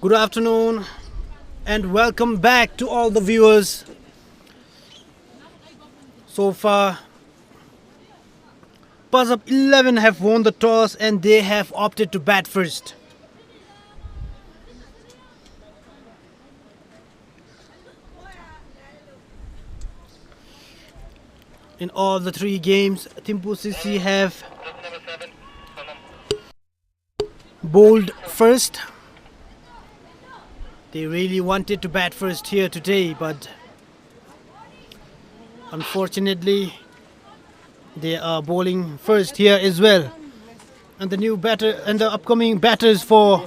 Good afternoon and welcome back to all the viewers. So far, Pazap 11 have won the toss and they have opted to bat first. In all the three games, Thimphu CC have bowled first. They really wanted to bat first here today, but unfortunately, they are bowling first here as well. And the new batter and the upcoming batters for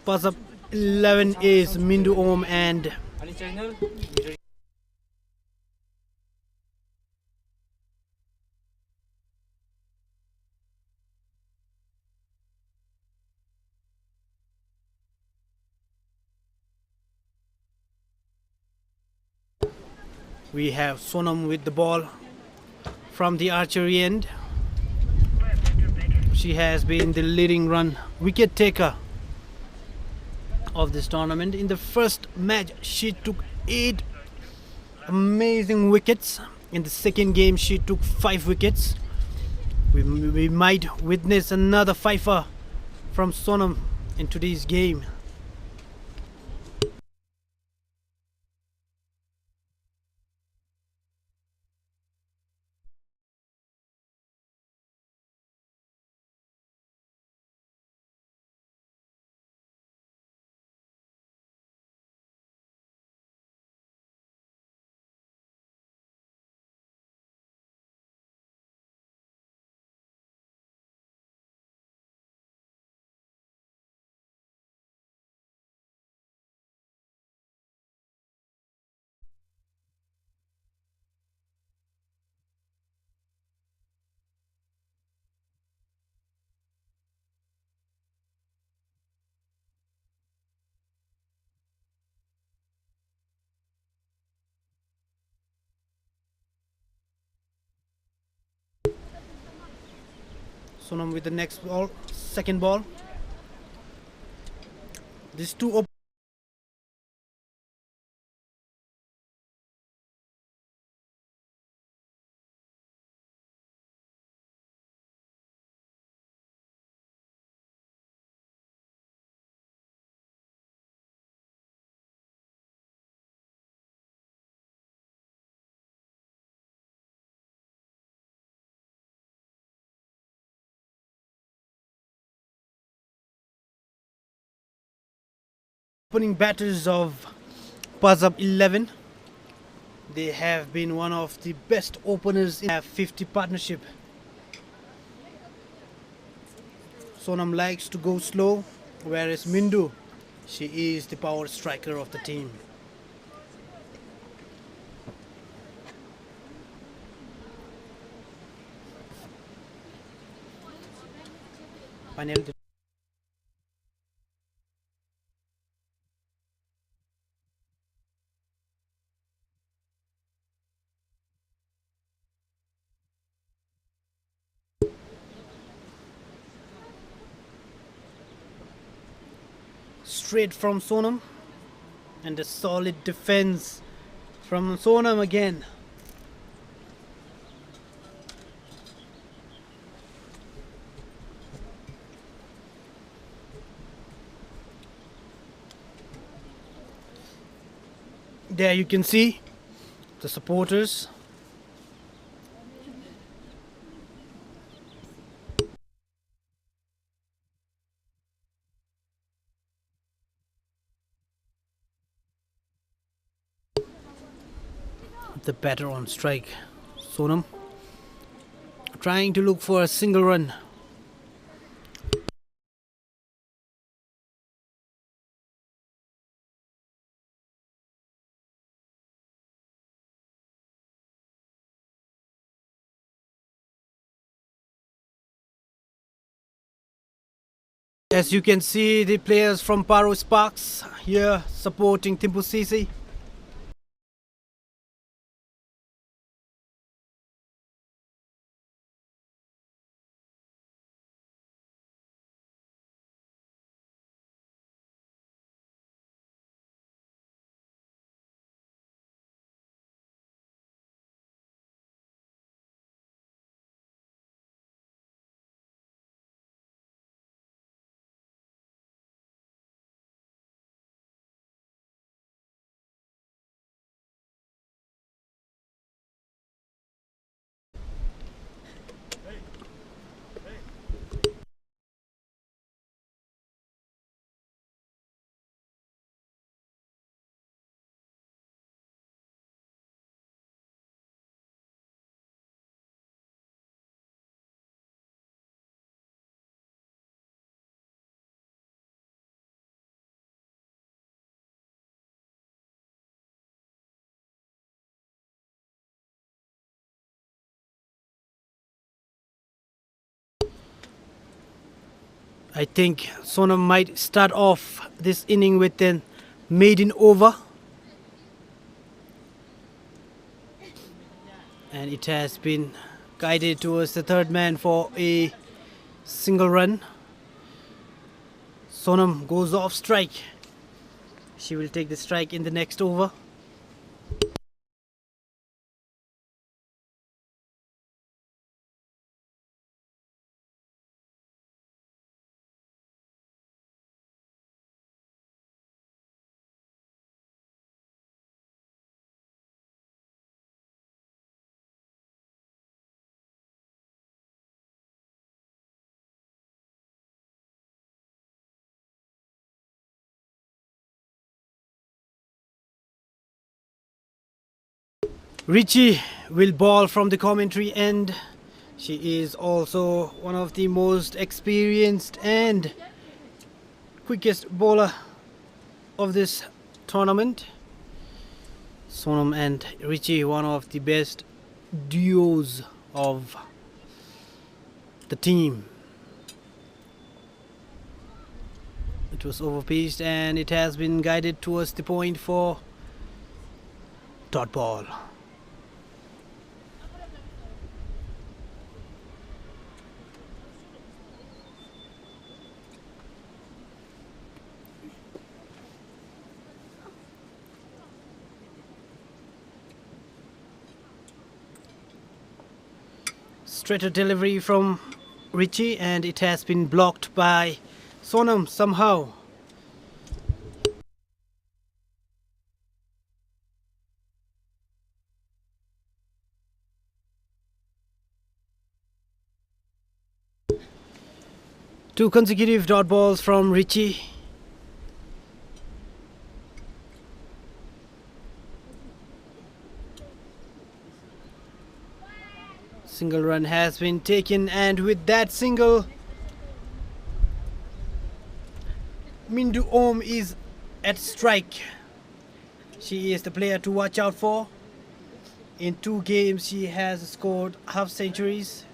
Pazap 11 is Mindu Om and we have Sonam with the ball from the archery end. She has been the leading run wicket taker of this tournament. In the first match, she took 8 amazing wickets. In the second game, she took 5 wickets. We might witness another fifer from Sonam in today's game. Sonam with the next ball, second ball. These two opening batters of Pazap 11. They have been one of the best openers in the 50 partnership. Sonam likes to go slow, whereas Mindu, she is the power striker of the team. Finally, straight from Sonam and a solid defense from Sonam again. There you can see the supporters. The batter on strike, Sonam, trying to look for a single run. As you can see, the players from Paro Sparks here supporting Thimphu CC. I think Sonam might start off this inning with an maiden over. And it has been guided towards the third man for a single run. Sonam goes off strike. She will take the strike in the next over. Richie will ball from the commentary end. She is also one of the most experienced and quickest bowler of this tournament. Sonam and Richie, one of the best duos of the team. It was overpitched and it has been guided towards the point for dot ball. Straighter delivery from Richie and it has been blocked by Sonam somehow. Two consecutive dot balls from Richie. Single run has been taken and with that single, Mindu Om is at strike. She is the player to watch out for. In 2 games she has scored half centuries.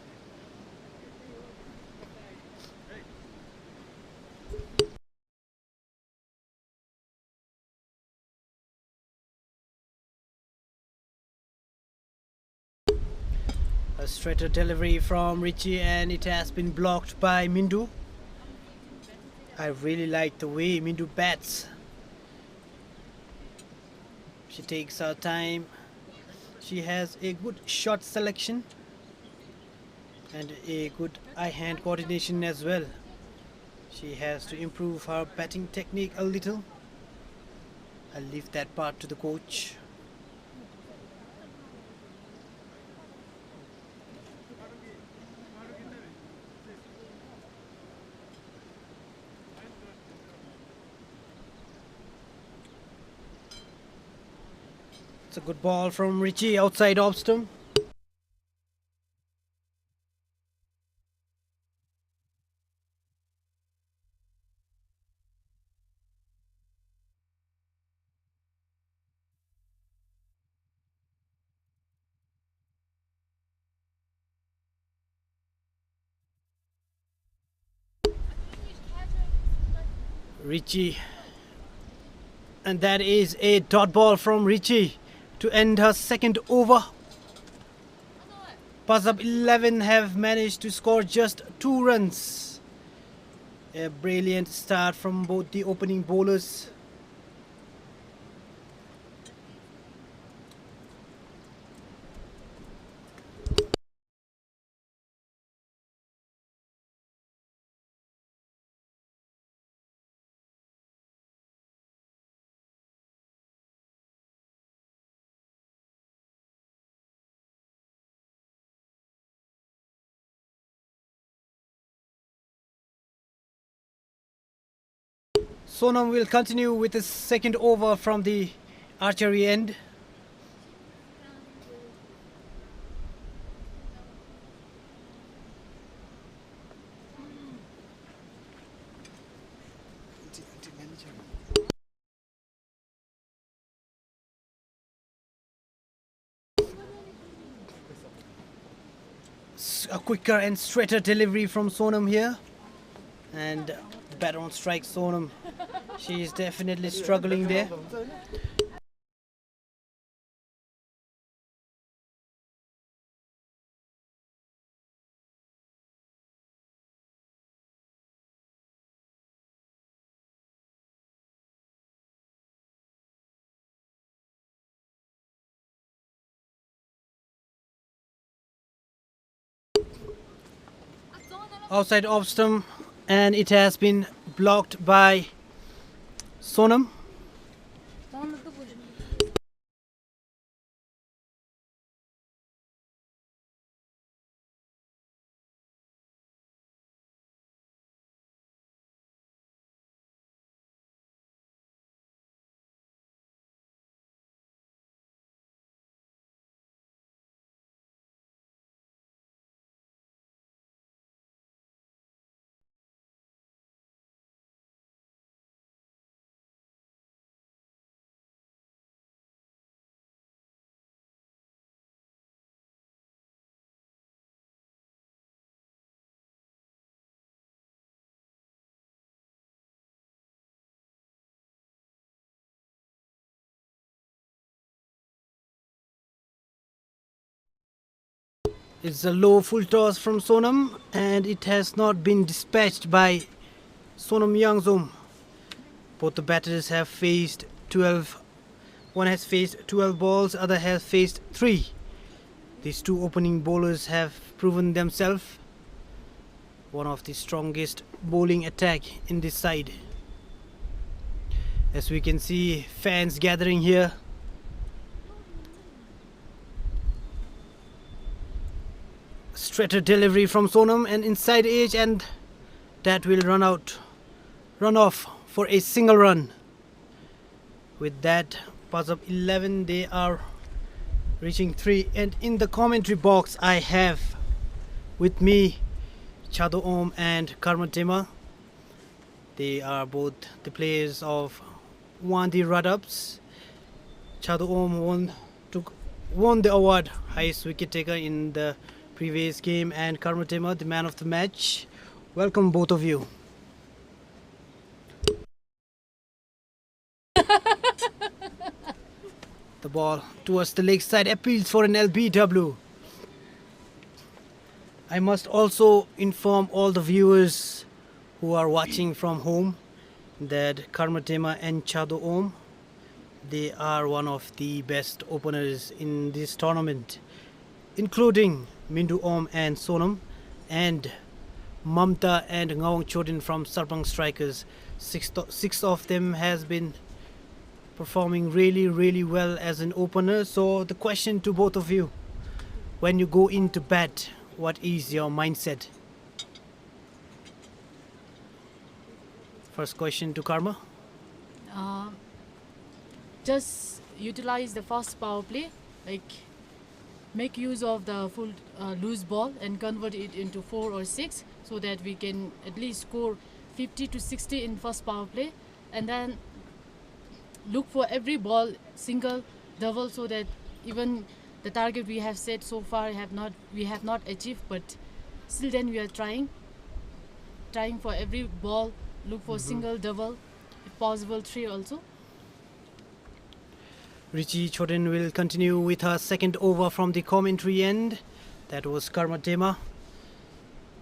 A straighter delivery from Richie and it has been blocked by Mindu. I really like the way Mindu bats. She takes her time. She has a good shot selection and a good eye-hand coordination as well. She has to improve her batting technique a little. I'll leave that part to the coach. It's a good ball from Richie outside off stump. Richie, and that is a dot ball from Richie to end her second over. Pazap XI have managed to score just 2 runs. A brilliant start from both the opening bowlers. Sonam will continue with the second over from the archery end. A quicker and straighter delivery from Sonam here. And batter on strike Sonam. She is definitely struggling there. Outside off stump, and it has been blocked by Sonam. It's a low full toss from Sonam, and it has not been dispatched by Sonam Yangzom. Both the batters have faced 12. One has faced 12 balls, other has faced 3. These two opening bowlers have proven themselves one of the strongest bowling attack in this side. As we can see, fans gathering here. Straighter delivery from Sonam and inside edge, and that will run off for a single run. With that, Pazap 11, they are reaching 3, and in the commentary box I have with me Chado Om and Karma Tema. They are both the players of Wandi Radabs. Chado Om won the award highest wicket taker in the previous game, and Karma Tema the man of the match. Welcome both of you. The ball towards the leg side appeals for an LBW. I must also inform all the viewers who are watching from home that Karma Tema and Chado Om, they are one of the best openers in this tournament, including Mindu Om and Sonam, and Mamta and Ngawang Chodin from Sarpang Strikers. Six of them has been performing really well as an opener. So the question to both of you, when you go into bat, what is your mindset? First question to Karma. Just utilize the fast power play, like make use of the full loose ball and convert it into 4 or 6, so that we can at least score 50 to 60 in first power play, and then look for every ball single, double, so that even the target we have set so far we have not achieved, but still then we are trying for every ball, look for single, double, if possible 3 also. Richie Chodin will continue with her second over from the commentary end. That was Karma Tema,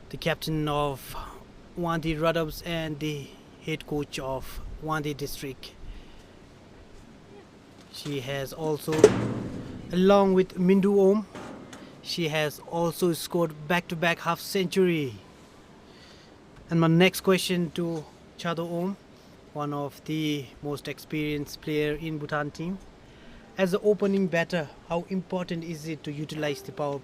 the captain of Wandi Radabs and the head coach of Wandi district. She has also, along with Mindu Om, she has also scored back-to-back half century. And my next question to Chado Om, one of the most experienced player in Bhutan team. As an opening batter, how important is it to utilize the power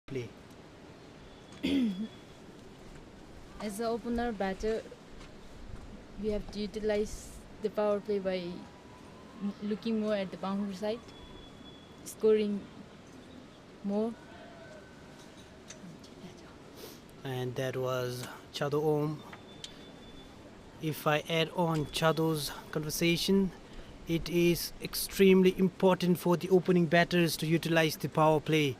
play? As an opener batter, we have to utilize the power play by looking more at the boundary side, scoring more. And that was Chado Om. If I add on Chado's conversation, it is extremely important for the opening batters to utilize the power play.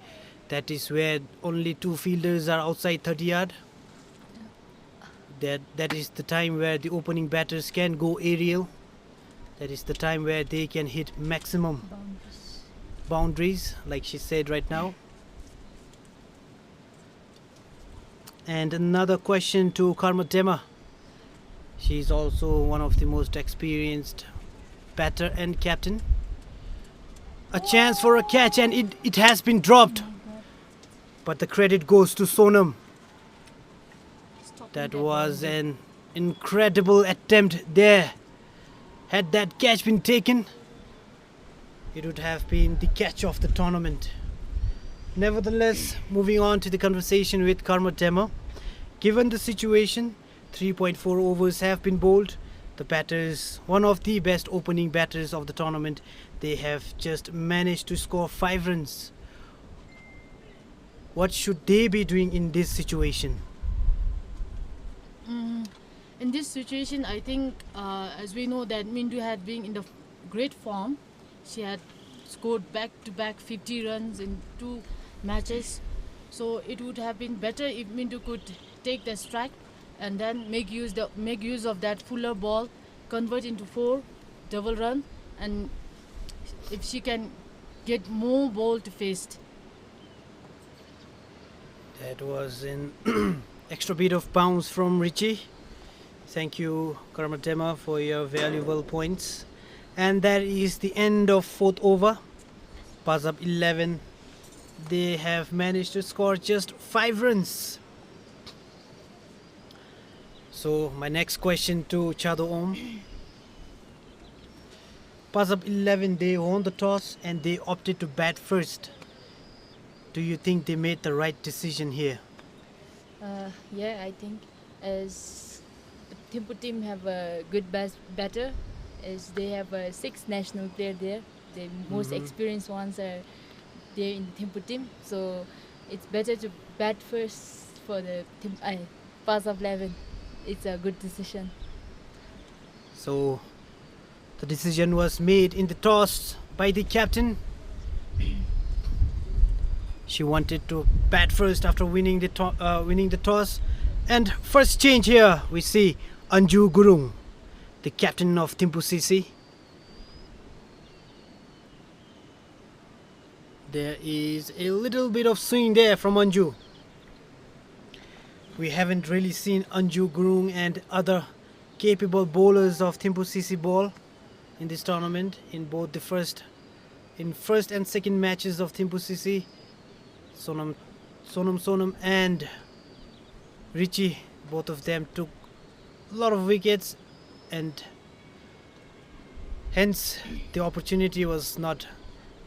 That is where only two fielders are outside 30 yard. That is the time where the opening batters can go aerial. That is the time where they can hit maximum boundaries, like she said right now. And another question to Karma Dema. She's also one of the most experienced batter and captain. A chance for a catch, and it has been dropped. But the credit goes to Sonam. That was an incredible attempt there. Had that catch been taken, it would have been the catch of the tournament. Nevertheless, moving on to the conversation with Karma Dema. Given the situation, 3.4 overs have been bowled. The batters, one of the best opening batters of the tournament, they have just managed to score 5 runs. What should they be doing in this situation? In this situation, I think, as we know that Mindu had been in the great form. She had scored back-to-back 50 runs in 2 matches. So it would have been better if Mindu could take the strike and then make use of that fuller ball, convert into 4 double run, and if she can get more ball to face. That was an extra bit of bounce from Richie. Thank you, Karma Dema, for your valuable points. And that is the end of 4th over. Pazap 11. They have managed to score just 5 runs. So my next question to Chado Om. Pazap 11, they won the toss and they opted to bat first. Do you think they made the right decision here? Yeah, I think as the Thimphu team have a good batter, as they have 6 national players there. The most experienced ones are there in the Thimphu team, so it's better to bat first for the Pazap 11. It's a good decision. So the decision was made in the toss by the captain. She wanted to bat first after winning the toss. And first change here, we see Anju Gurung, the captain of Thimphu CC. There is a little bit of swing there from Anju. We haven't really seen Anju Gurung and other capable bowlers of Thimphu CC ball in this tournament in both the first and second matches of Thimphu CC. Sonam and Richie, both of them took a lot of wickets, and hence the opportunity was not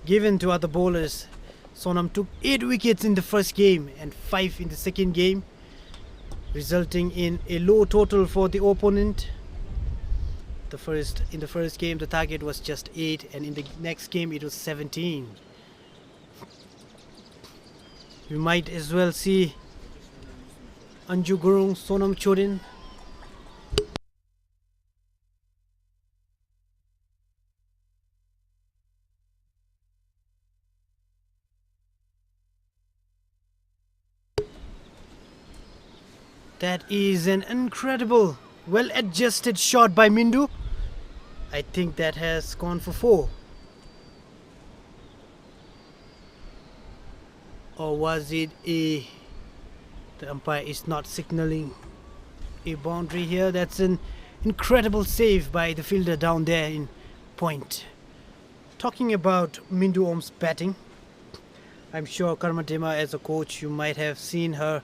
given to other bowlers. Sonam took 8 wickets in the first game and 5 in the second game, resulting in a low total for the opponent. In the first game the target was just 8, and in the next game it was 17. We might as well see Anju Gurung, Sonam Chorin. That is an incredible, well-adjusted shot by Mindu. I think that has gone for 4. Or was it the umpire is not signaling a boundary here? That's an incredible save by the fielder down there in point. Talking about Mindu Om's batting, I'm sure Karma Dema, as a coach, you might have seen her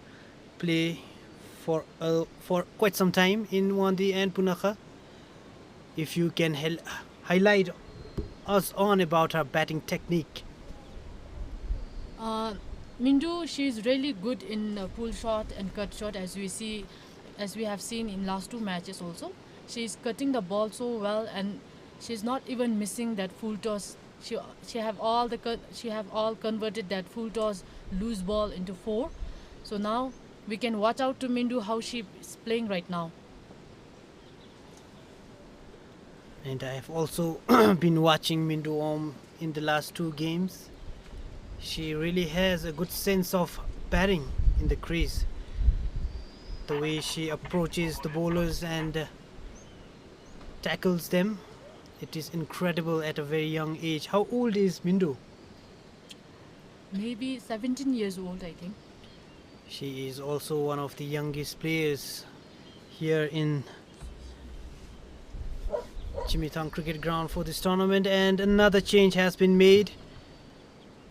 play for quite some time in Wandi and Punakha. If you can highlight us on about her batting technique. Mindu, she is really good in pull shot and cut shot, as we have seen in last 2 matches also. she's cutting the ball so well, and she's not even missing that full toss. She have all she have all converted that full toss loose ball into four. So now we can watch out to Mindu how she is playing right now. And I have also been watching Mindu Om in the last two games. She really has a good sense of batting in the crease. The way she approaches the bowlers and tackles them, it is incredible at a very young age. How old is Mindu? Maybe 17 years old, I think. She is also one of the youngest players here in Jigmethang cricket ground for this tournament, and another change has been made.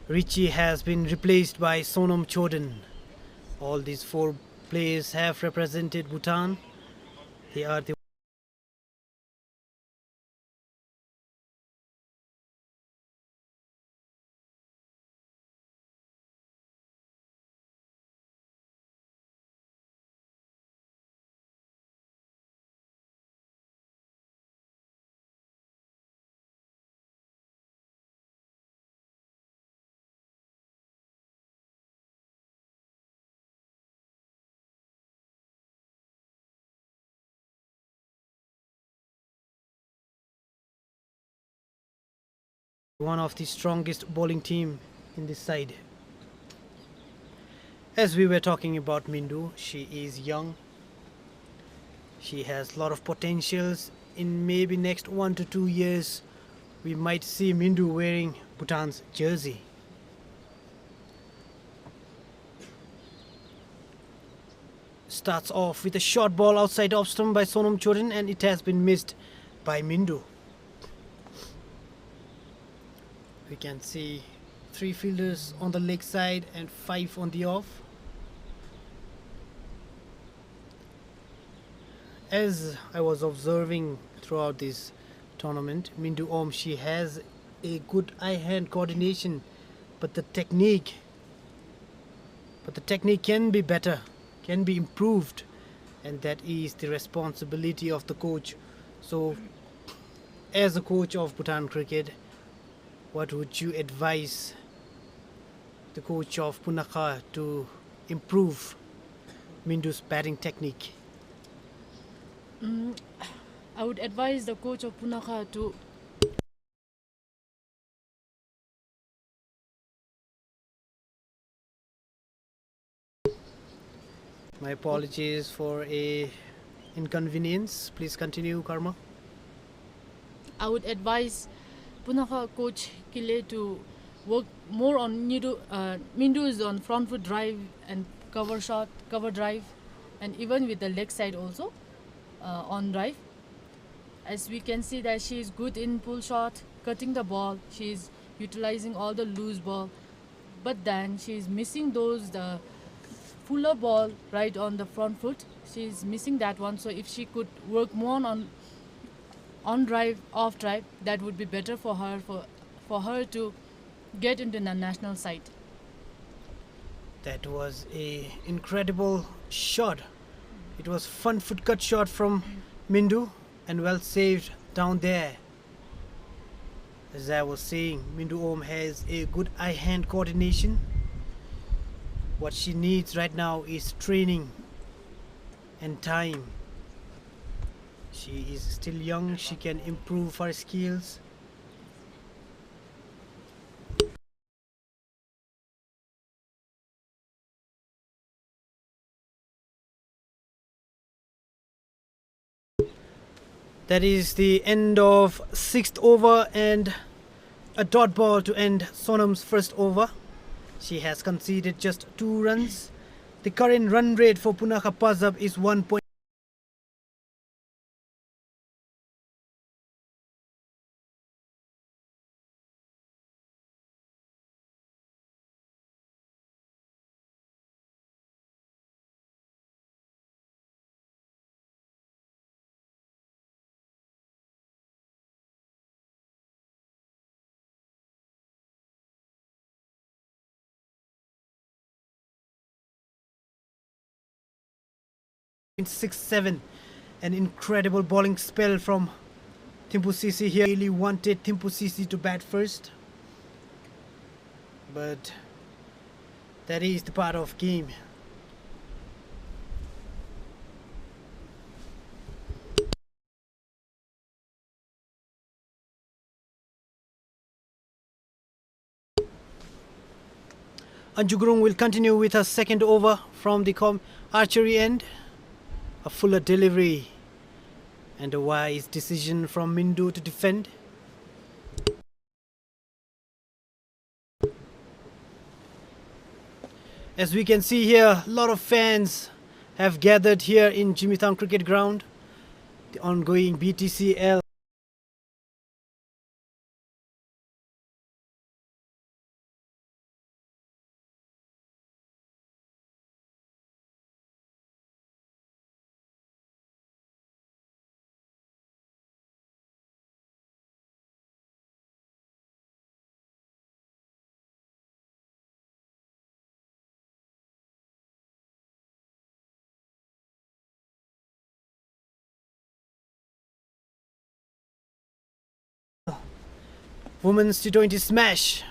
Richie has been replaced by Sonam Chodan. All these four players have represented Bhutan. They are the one of the strongest bowling team in this side. As we were talking about Mindu, she is young. She has a lot of potentials. In maybe next 1 to 2 years, we might see Mindu wearing Bhutan's jersey. Starts off with a short ball outside off stump by Sonam Chodan, and it has been missed by Mindu. We can see 3 fielders on the leg side and 5 on the off. As I was observing throughout this tournament, Mindu Om, she has a good eye-hand coordination, but the technique can be better, can be improved, and that is the responsibility of the coach. So, as a coach of Bhutan cricket, what would you advise the coach of Punakha to improve Mindu's batting technique? I would advise the coach of Punakha to My apologies for a inconvenience. Please continue, Karma. I would advise Punakha coach Kile to work more on Mindu's on front foot drive and cover shot, cover drive, and even with the leg side also on drive. As we can see that she is good in pull shot, cutting the ball. She is utilizing all the loose ball, but then she is missing the fuller ball right on the front foot. She is missing that one. So if she could work more on drive, off drive, that would be better for her to get into the national side. That was a incredible shot. It was front foot cut shot from Mindu and well saved down there. As I was saying, Mindu Om has a good eye-hand coordination. What she needs right now is training and time. She is still young, she can improve her skills. That is the end of 6th over and a dot ball to end Sonam's first over. She has conceded just 2 runs. The current run rate for Punakha Pazap is 1. .67. An incredible bowling spell from Thimphu CC here. Really wanted Thimphu CC to bat first, but that is the part of game. Anju Gurung will continue with her second over from the archery end. A fuller delivery and a wise decision from Mindu to defend. As we can see here, a lot of fans have gathered here in Jigmethang cricket ground. The ongoing BTCL. Women's T20 smash.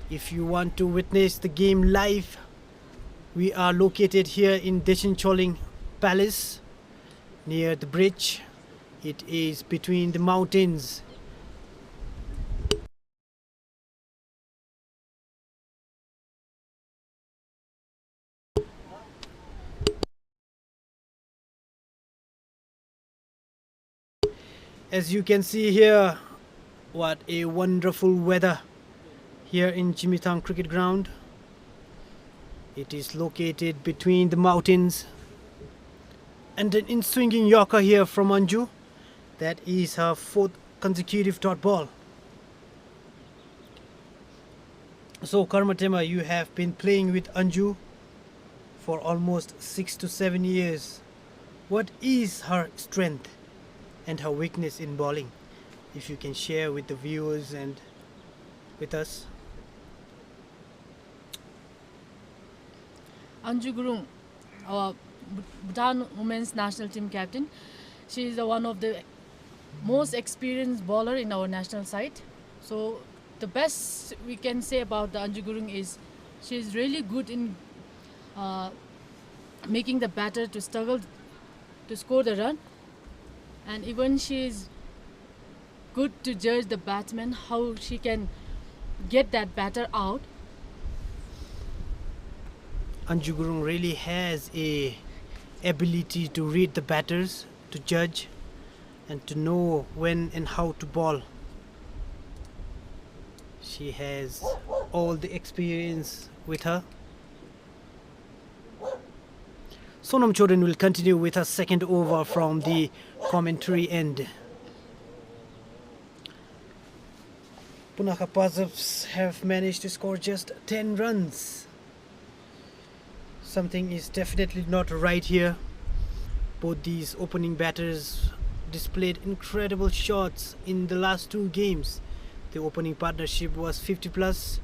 If you want to witness the game live, we are located here in Deshin Choling Palace near the bridge. It is between the mountains. As you can see here, what a wonderful weather here in Jigmethang cricket ground. It is located between the mountains. And an in-swinging yorker here from Anju. That is her fourth consecutive dot ball. So Karmatema, you have been playing with Anju for almost 6 to 7 years. What is her strength and her weakness in bowling? If you can share with the viewers and with us. Anju Gurung, our Bhutan women's national team captain. She is one of the most experienced bowler in our national side. So the best we can say about the Anju Gurung is she is really good in making the batter to struggle to score the run, and even she is good to judge the batsman how she can get that batter out. Anju Gurung really has a ability to read the batters, to judge and to know when and how to bowl. She has all the experience with her. Sonam Choden will continue with her second over from the commentary end. Punaka Pazaps have managed to score just 10 runs. Something is definitely not right here. Both these opening batters displayed incredible shots in the last two games. The opening partnership was 50 plus,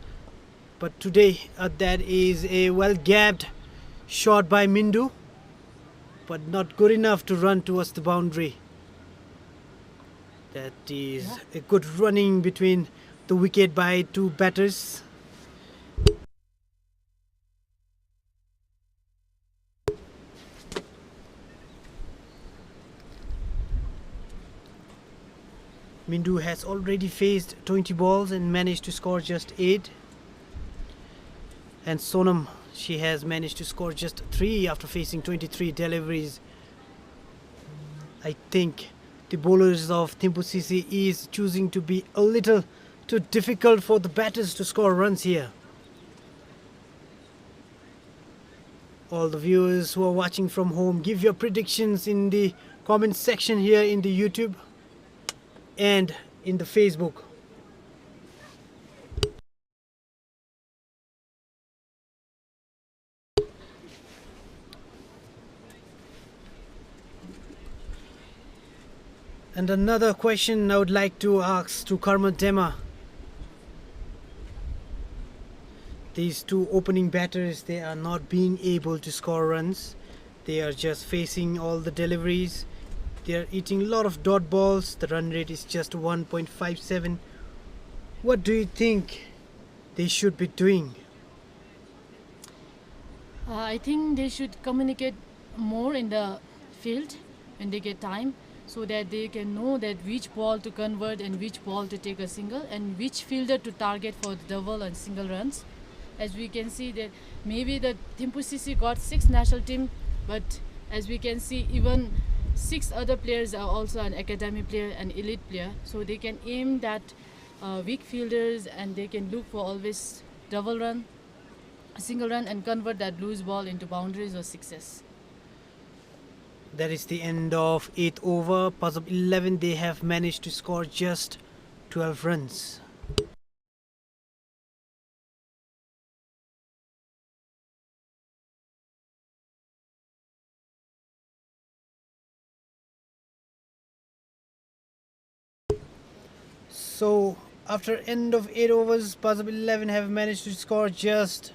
but today that is a well-gapped shot by Mindu, but not good enough to run towards the boundary. That is a good running between the wicket by two batters. Mindu has already faced 20 balls and managed to score just 8. And Sonam, she has managed to score just 3 after facing 23 deliveries. I think the bowlers of Thimphu CC is choosing to be a little too difficult for the batters to score runs here. All the viewers who are watching from home, give your predictions in the comment section here in the YouTube and in the Facebook. And another question I would like to ask to Karma Dema. These two opening batters, they are not being able to score runs. They are just facing all the deliveries. They are eating a lot of dot balls. The run rate is just 1.57. What do you think they should be doing? I think they should communicate more in the field when they get time, so that they can know that which ball to convert and which ball to take a single, and which fielder to target for double and single runs. As we can see that maybe the Thimphu CC got 6 national team, but as we can see, even 6 other players are also an academy player and elite player, so they can aim that weak fielders, and they can look for always double run, single run, and convert that loose ball into boundaries or sixes. That is the end of 8th over. Pazap 11, they have managed to score just 12 runs. So after end of 8 overs, Pazap 11 have managed to score just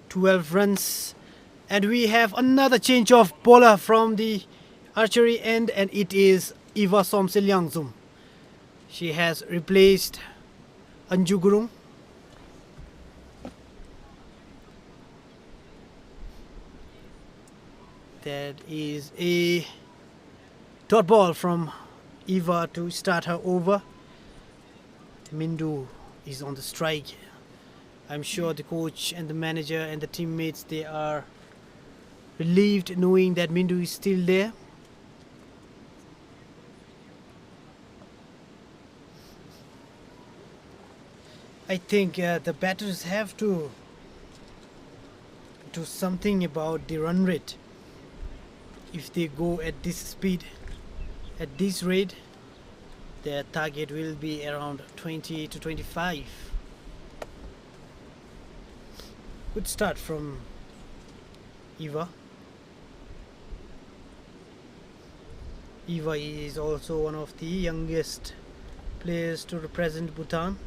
12 runs. And we have another change of bowler from the archery end, and it is Eva Somsel. She has replaced Anju Gurung. That is a dot ball from Eva to start her over. Mindu is on the strike. I'm sure the coach and the manager and the teammates, they are relieved knowing that Mindu is still there. I think the batters have to do something about the run rate. If they go at this speed, at this rate, their target will be around 20 to 25. Good start from Eva. Eva is also one of the youngest players to represent Bhutan.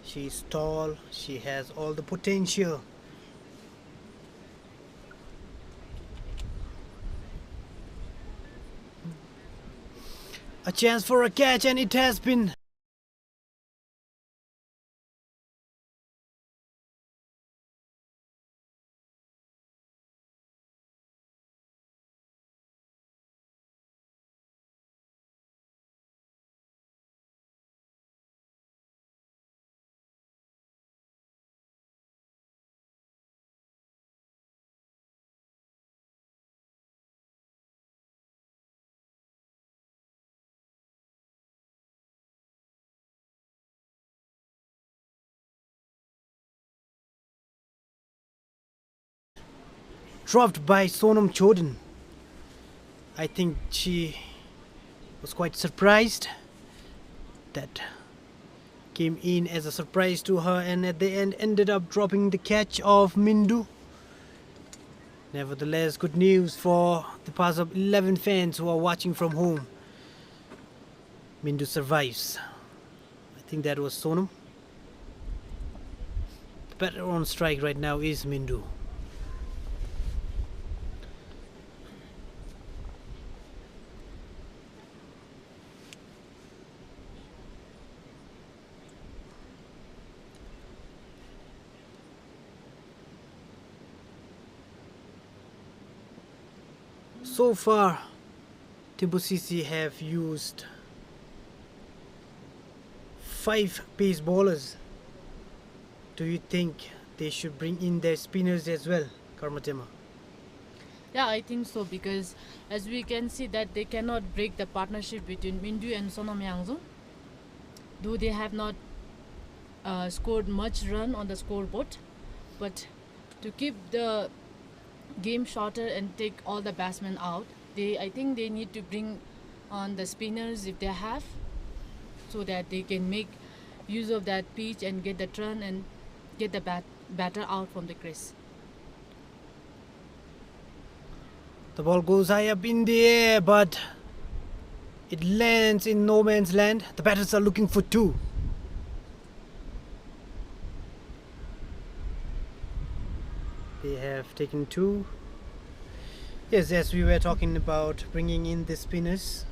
She is tall, she has all the potential. A chance for a catch, and it has been. Dropped by Sonam Chodan. I think she was quite surprised. That came in as a surprise to her, and at the end ended up dropping the catch of Mindu. Nevertheless, good news for the Pazap 11 fans who are watching from home. Mindu survives. I think that was Sonam. The batter on strike right now is Mindu. So far, Thimphu CC have used 5 pace bowlers. Do you think they should bring in their spinners as well, Karmatema? Yeah, I think so, because as we can see that they cannot break the partnership between Mindu and Sonam Yangzum, though they have not scored much run on the scoreboard, but to keep the game shorter and take all the batsmen out, I think they need to bring on the spinners if they have, so that they can make use of that pitch and get the turn and get the batter out from the crease. The ball goes high up in the air, but it lands in no man's land. The batters are looking for 2. They have taken 2. Yes, as we were talking about bringing in the spinners,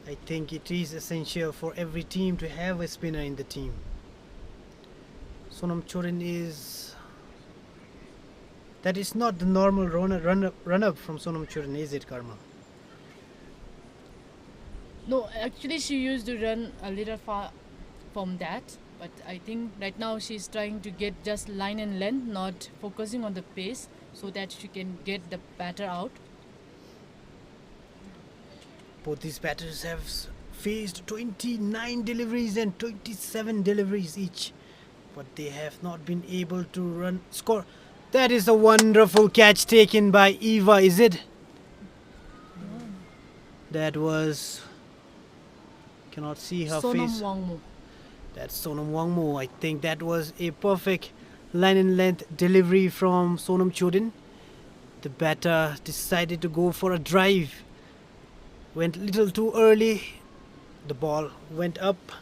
I think it is essential for every team to have a spinner in the team. Sonam Chorin is. That is not the normal run up from Sonam Chorin, is it, Karma? No, actually, she used to run a little far from that, but I think right now she's trying to get just line and length, not focusing on the pace, so that she can get the batter out. Both these batters have faced 29 deliveries and 27 deliveries each, but they have not been able to score. That is a wonderful catch taken by Eva, is it? That was. Cannot see her Sonam face. Wangmu. That's Sonam Wangmo. I think that was a perfect line and length delivery from Sonam Chodin. The batter decided to go for a drive. Went a little too early. The ball went up,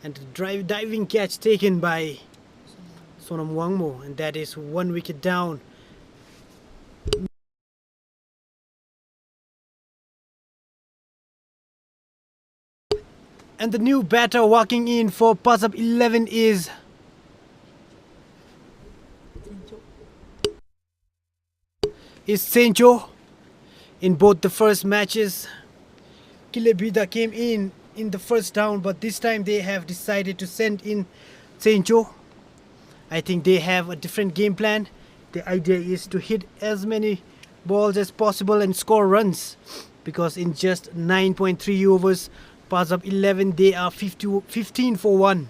and the diving catch taken by Sonam Wangmo, and that is 1 wicket down. And the new batter walking in for Pazap 11 is Sencho. In both the first matches, Kilebida came in the first down, but this time they have decided to send in Sencho. I think they have a different game plan. The idea is to hit as many balls as possible and score runs, because in just 9.3 overs, Pazap 11, they are 15 for 1.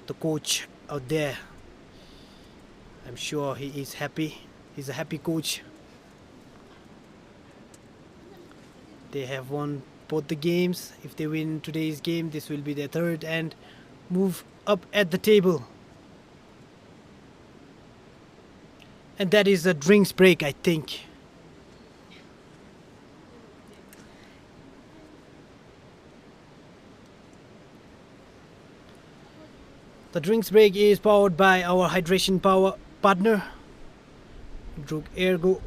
The coach out there, I'm sure he is happy. He's a happy coach. They have won both the games. If they win today's game, this will be their third and move up at the table. And that is a drinks break, I think. The drinks break is powered by our hydration power partner, Drug Ergo.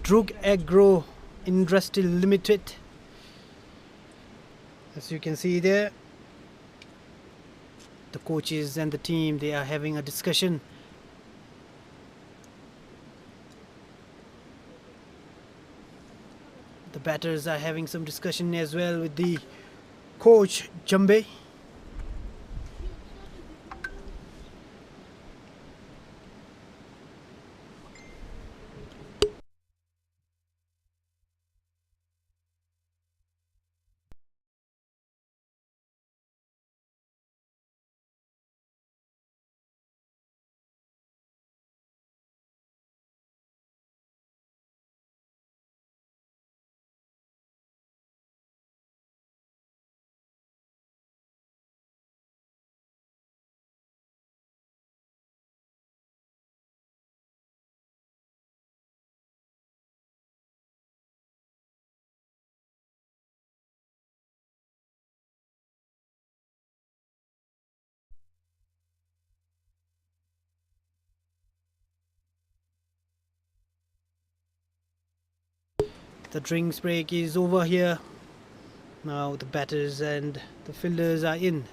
Drug Agro Industry Limited. As you can see there, the coaches and the team, they are having a discussion. The batters are having some discussion as well with the coach Jambe. The drinks break is over here. Now the batters and the fielders are in.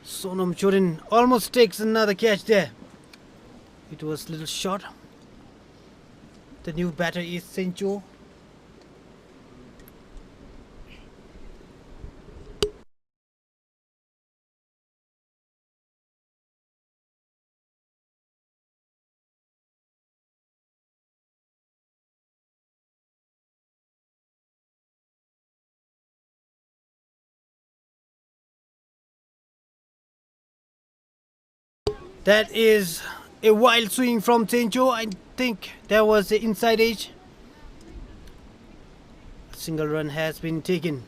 Sonam Chorin almost takes another catch there. It was a little short. The new batter is Sencho. That is a wild swing from Tencho. I think that was the inside edge. A single run has been taken.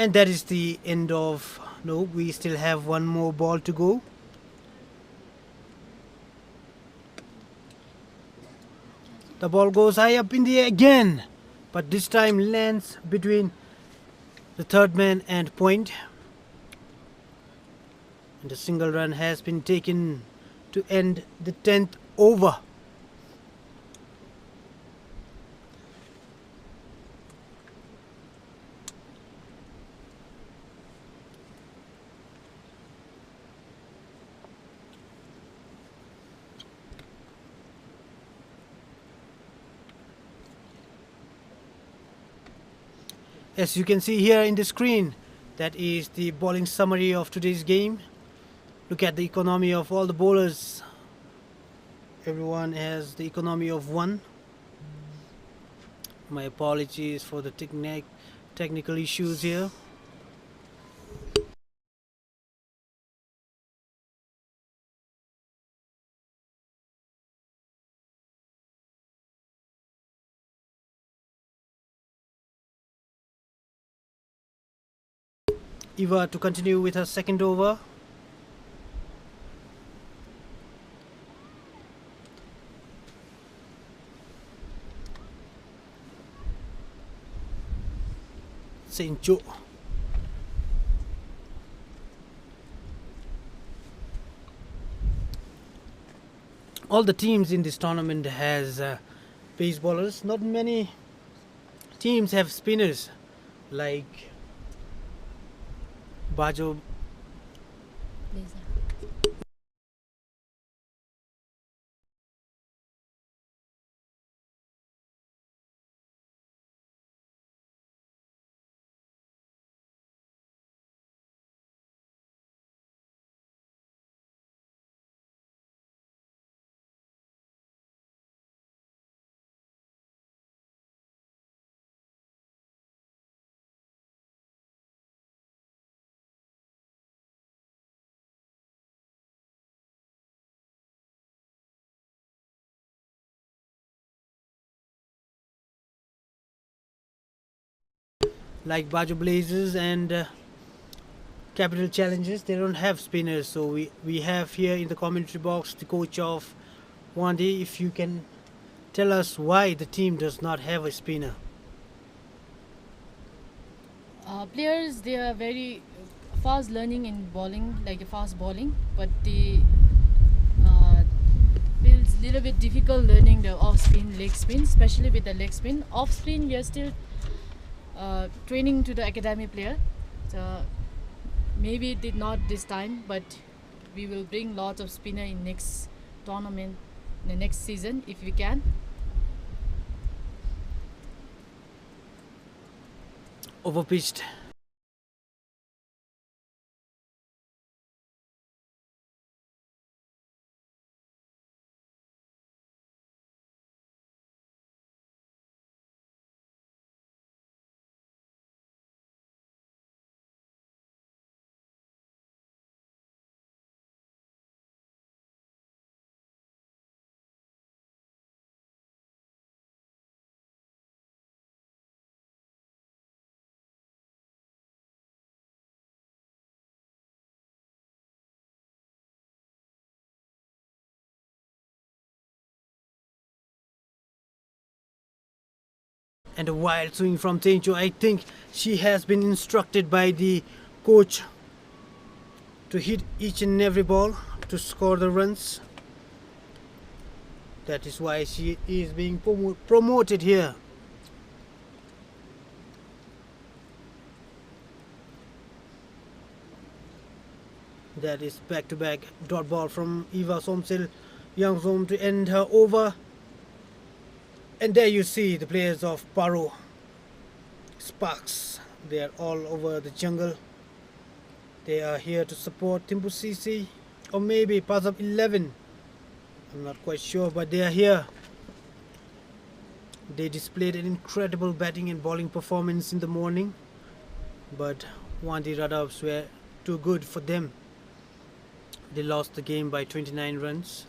And that is the end of. No, we still have one more ball to go. The ball goes high up in the air again, but this time lands between the third man and point. And a single run has been taken to end the 10th over. As you can see here in the screen, that is the bowling summary of today's game. Look at the economy of all the bowlers. Everyone has the economy of 1. My apologies for the technical issues here. Eva to continue with her second over. Saint Joe. All the teams in this tournament has pace bowlers. Not many teams have spinners like Bajo. Like Bajo Blazers and Capital Challenges, they don't have spinners. So we have here in the commentary box the coach of Wande. If you can tell us why the team does not have a spinner. Players, they are very fast learning in bowling, like a fast bowling, but they feels a little bit difficult learning the off spin, leg spin, especially with the leg spin. Off spin, we are still training to the academy player. So maybe it did not this time, but we will bring lots of spinner in next tournament, in the next season if we can. Overpitched. And a wild swing from Tencho. I think she has been instructed by the coach to hit each and every ball to score the runs. That is why she is being promoted here. That is back-to-back dot ball from Eva Somsil Youngsom to end her over. And there you see the players of Paro Sparks. They are all over the jungle. They are here to support Thimphu CC or maybe Pazap 11. I'm not quite sure, but they are here. They displayed an incredible batting and bowling performance in the morning, but Wanti Radavs were too good for them. They lost the game by 29 runs.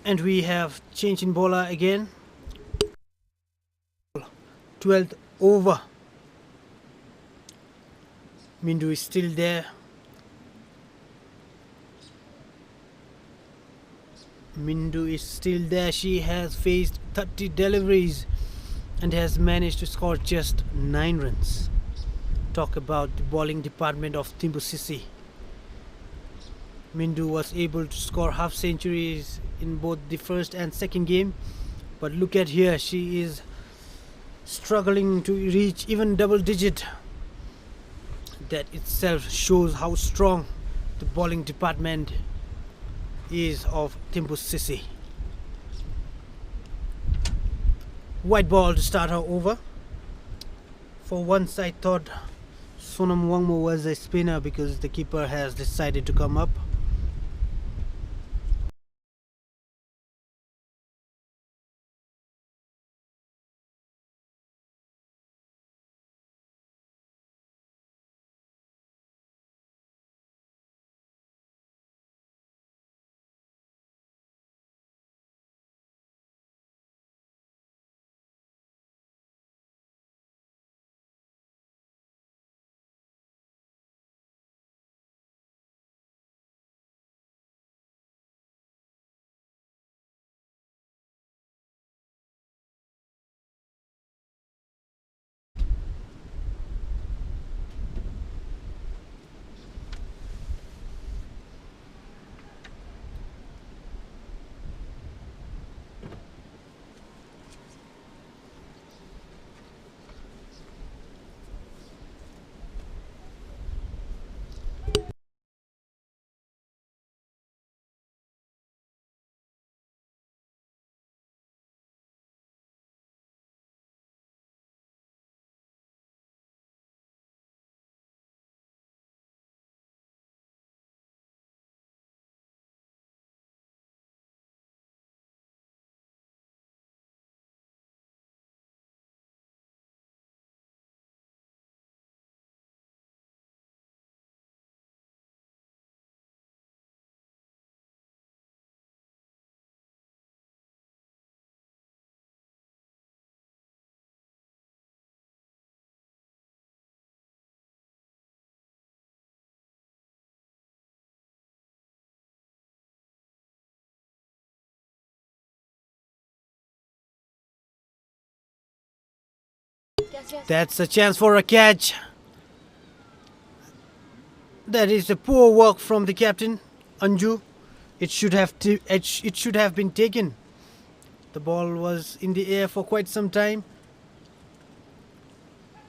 And we have change in bowler again. 12th over. Mindu is still there. Mindu is still there. She has faced 30 deliveries and has managed to score just 9 runs. Talk about the bowling department of Thimphu CC. Mindu was able to score half centuries in both the first and second game, but look at here, she is struggling to reach even double digit. That itself shows how strong the bowling department is of Thimphu CC. White ball to start her over. For once I thought Sonam Wangmo was a spinner because the keeper has decided to come up. That's a chance for a catch. That is a poor work from the captain, Anju. It should have been taken. The ball was in the air for quite some time.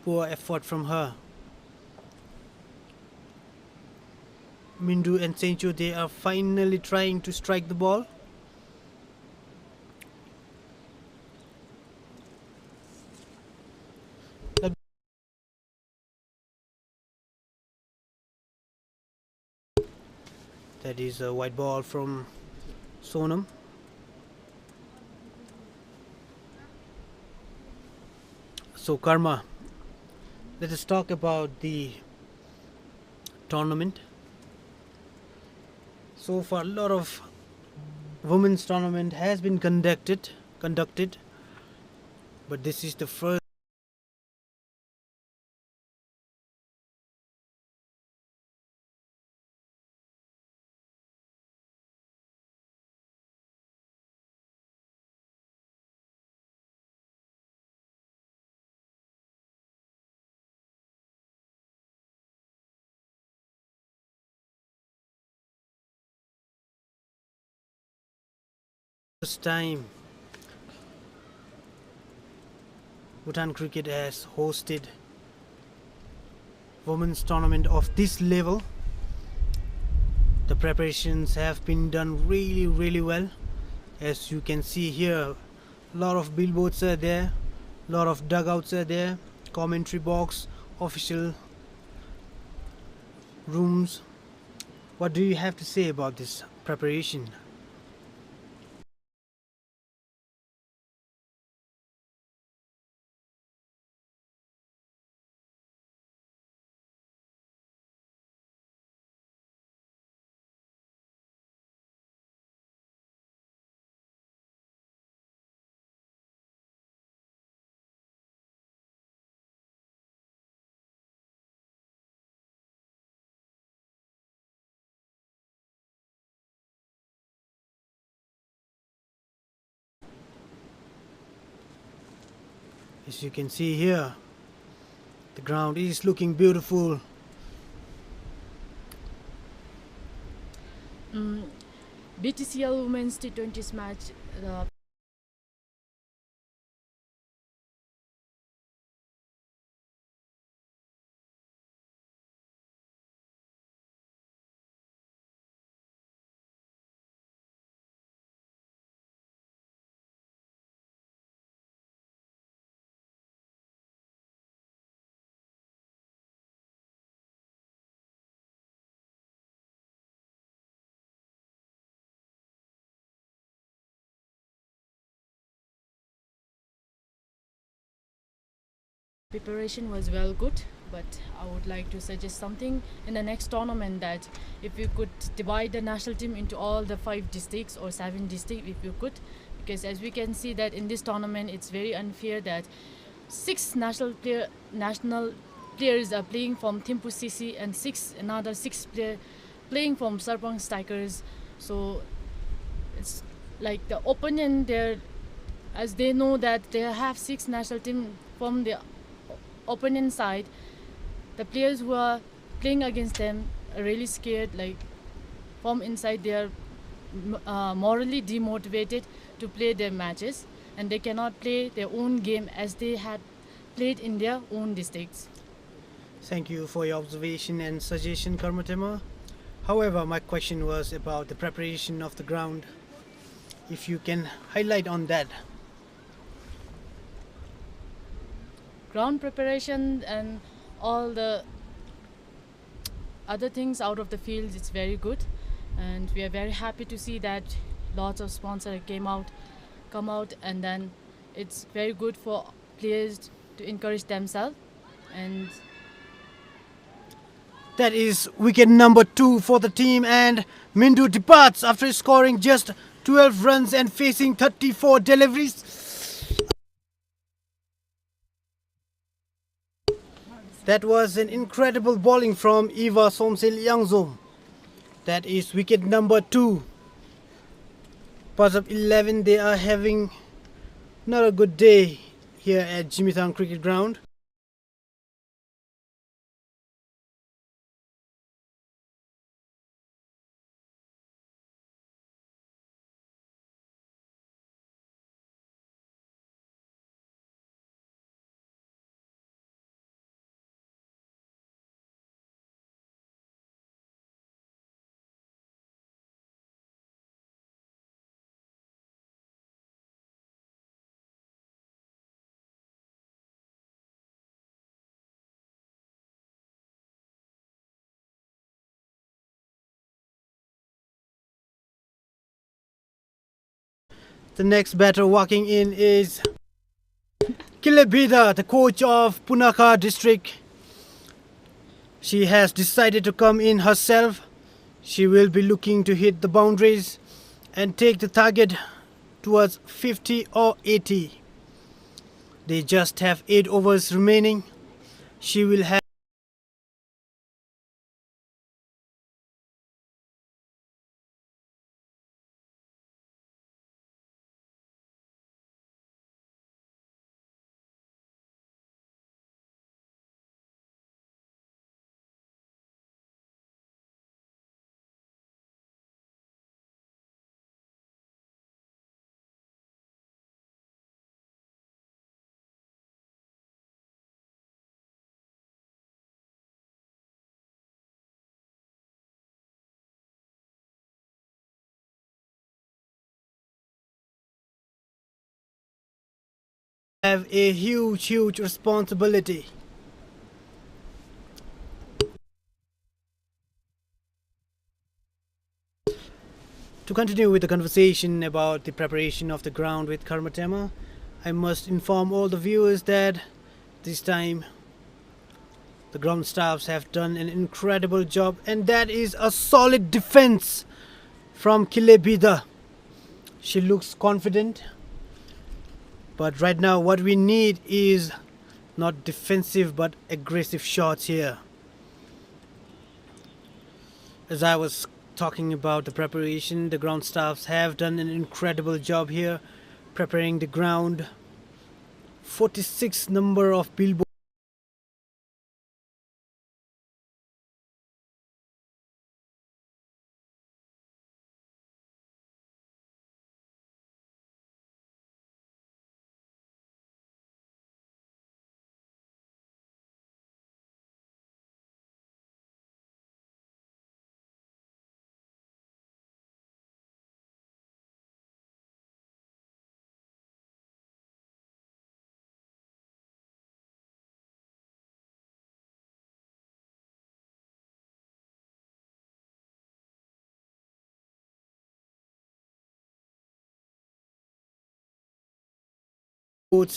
Poor effort from her. Mindu and Sencho, they are finally trying to strike the ball. That is a white ball from Sonam. So Karma, let us talk about the tournament. So far, a lot of women's tournament has been conducted, but this is the first time Bhutan Cricket has hosted women's tournament of this level. The preparations have been done really well. As you can see here, a lot of billboards are there, a lot of dugouts are there, commentary box, official rooms. What do you have to say about this preparation? As you can see here, the ground is looking beautiful. BTCL Women's T20 match. Preparation was well good, but I would like to suggest something in the next tournament, that if you could divide the national team into all the 5 districts or 7 districts, if you could, because as we can see that in this tournament it's very unfair that 6 national players are playing from Thimphu CC and another 6 player playing from Sarpang Strikers. So it's like the opponent there, as they know that they have 6 national team from the opponent side, the players who are playing against them are really scared. Like from inside, they are morally demotivated to play their matches, and they cannot play their own game as they had played in their own districts. Thank you for your observation and suggestion, Karmatema. However, my question was about the preparation of the ground. If you can highlight on that. Ground preparation and all the other things out of the field, it's very good, and we are very happy to see that lots of sponsors come out, and then it's very good for players to encourage themselves. And that is wicket number 2 for the team, and Mindu departs after scoring just 12 runs and facing 34 deliveries. That was an incredible bowling from Eva Somsel Yangzom. That is wicket number 2. Pazap 11, they are having not a good day here at Jigmethang Cricket Ground. The next batter walking in is Kilebida, the coach of Punakha district, she has decided to come in herself. She will be looking to hit the boundaries and take the target towards 50 or 80. They just have 8 overs remaining. She will have a huge responsibility. To continue with the conversation about the preparation of the ground with Karmatema, I must inform all the viewers that this time the ground staffs have done an incredible job, and that is a solid defense from Kilebida. She looks confident, but right now what we need is not defensive but aggressive shots here. As I was talking about the preparation, the ground staffs have done an incredible job here preparing the ground. 46 number of billboards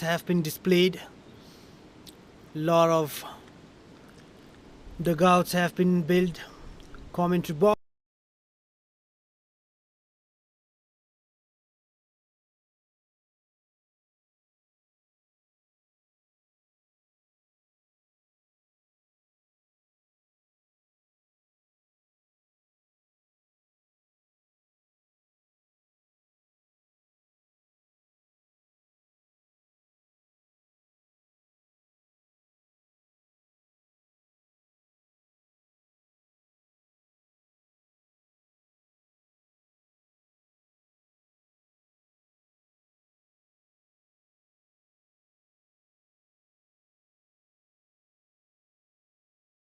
have been displayed. Lot of dugouts have been built. Commentary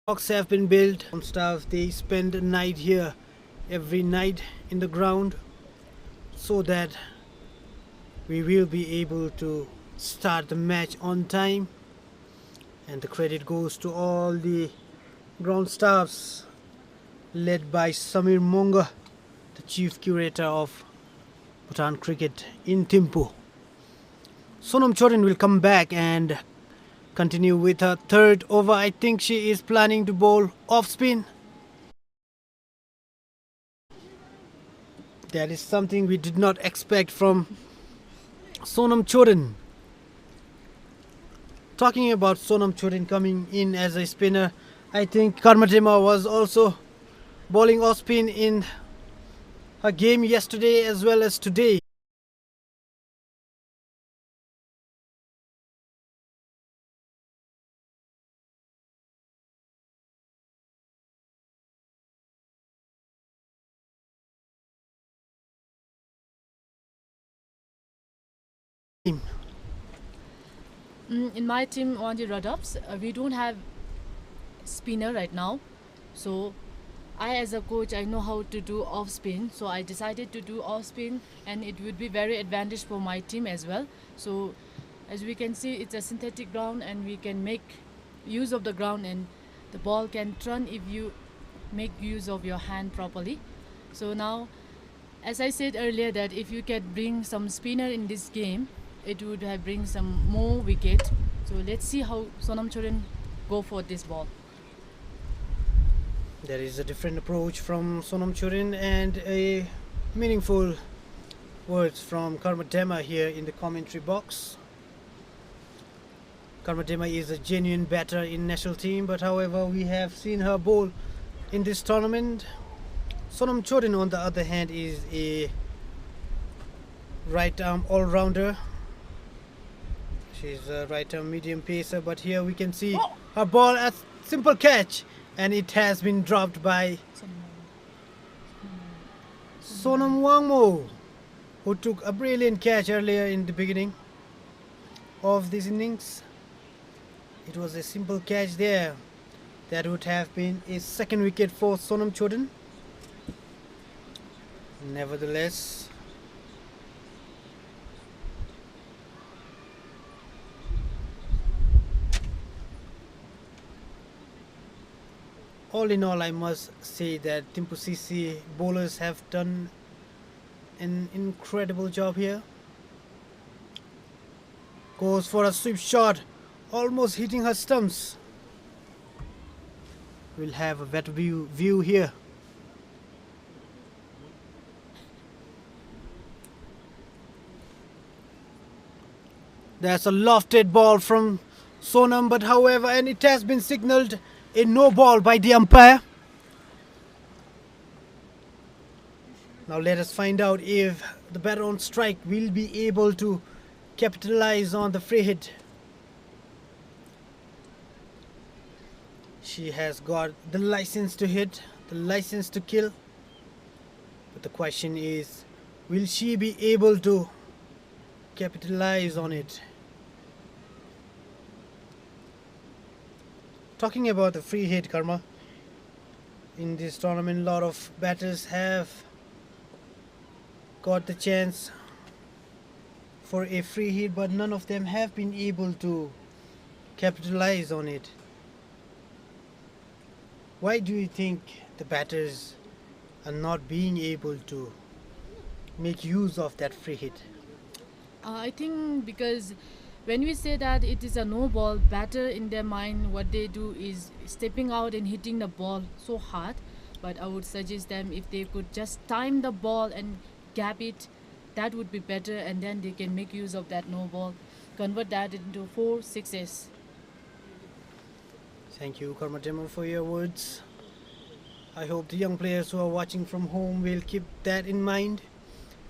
box have been built. Staff, they spend a night here every night in the ground so that we will be able to start the match on time, and the credit goes to all the ground staffs led by Samir Monga, the chief curator of Bhutan cricket in Thimphu. Sonam Chorin will come back and continue with her third over. I think she is planning to bowl off spin. That is something we did not expect from Sonam Chorin. Talking about Sonam Chorin coming in as a spinner, I think Karmatema was also bowling off spin in her game yesterday as well as today. In my team on the Radups, we don't have spinner right now. So I as a coach, I know how to do off spin. So I decided to do off spin, and it would be very advantage for my team as well. So as we can see, it's a synthetic ground and we can make use of the ground, and the ball can turn if you make use of your hand properly. So now, as I said earlier, that if you can bring some spinner in this game, it would have bring some more wicket. So let's see how Sonamchurin go for this ball. There is a different approach from Sonam Churin and a meaningful words from Karmadema here in the commentary box. Karmadema is a genuine batter in national team, but however we have seen her bowl in this tournament. Sonam Churin on the other hand is a right arm all-rounder. She's a right arm medium pacer, but here we can see her ball as simple catch, and it has been dropped by Sonam Wangmo, who took a brilliant catch earlier in the beginning of this innings. It was a simple catch there that would have been a second wicket for Sonam Chodan. Nevertheless, all in all, I must say that Thimphu CC bowlers have done an incredible job here. Goes for a sweep shot, almost hitting her stumps. We'll have a better view here. That's a lofted ball from Sonam, but however, and it has been signalled a no ball by the umpire. Now let us find out if the batter on strike will be able to capitalize on the free hit. She has got the license to hit, the license to kill, but the question is, will she be able to capitalize on it? Talking about the free hit, Karma, in this tournament, a lot of batters have got the chance for a free hit, but none of them have been able to capitalize on it. Why do you think the batters are not being able to make use of that free hit? I think because when we say that it is a no ball, batter in their mind what they do is stepping out and hitting the ball so hard. But I would suggest them if they could just time the ball and gap it, that would be better, and then they can make use of that no ball, convert that into 4 6s. Thank you, Karmadema, for your words. I hope the young players who are watching from home will keep that in mind.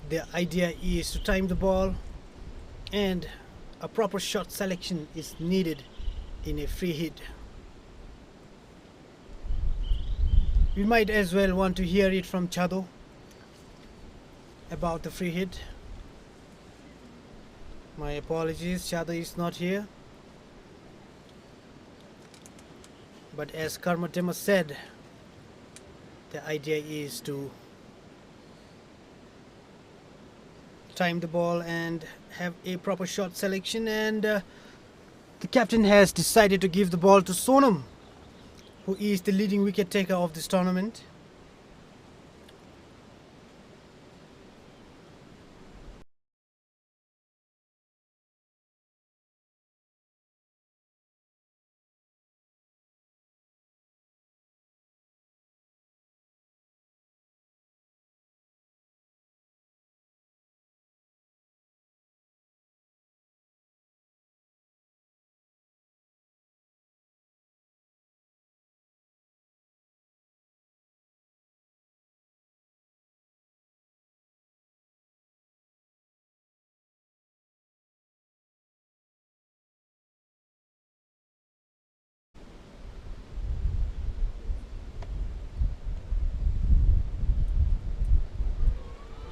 The idea is to time the ball, and a proper shot selection is needed in a free hit. We might as well want to hear it from Chado about the free hit. My apologies, Chado is not here. But as Karmatema said, the idea is to time the ball and have a proper shot selection, and the captain has decided to give the ball to Sonam, who is the leading wicket taker of this tournament.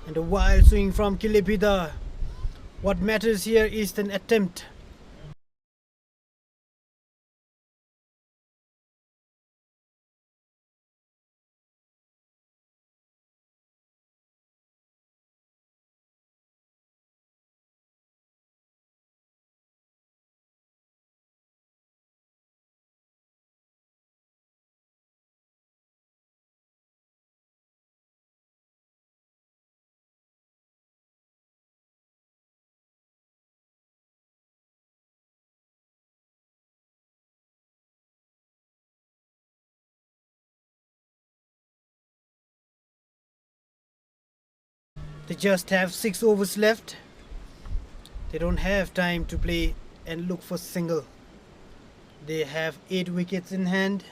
And a wild swing from Kilipida. What matters here is an attempt. They just have 6 overs left. They don't have time to play and look for single. They have 8 wickets in hand.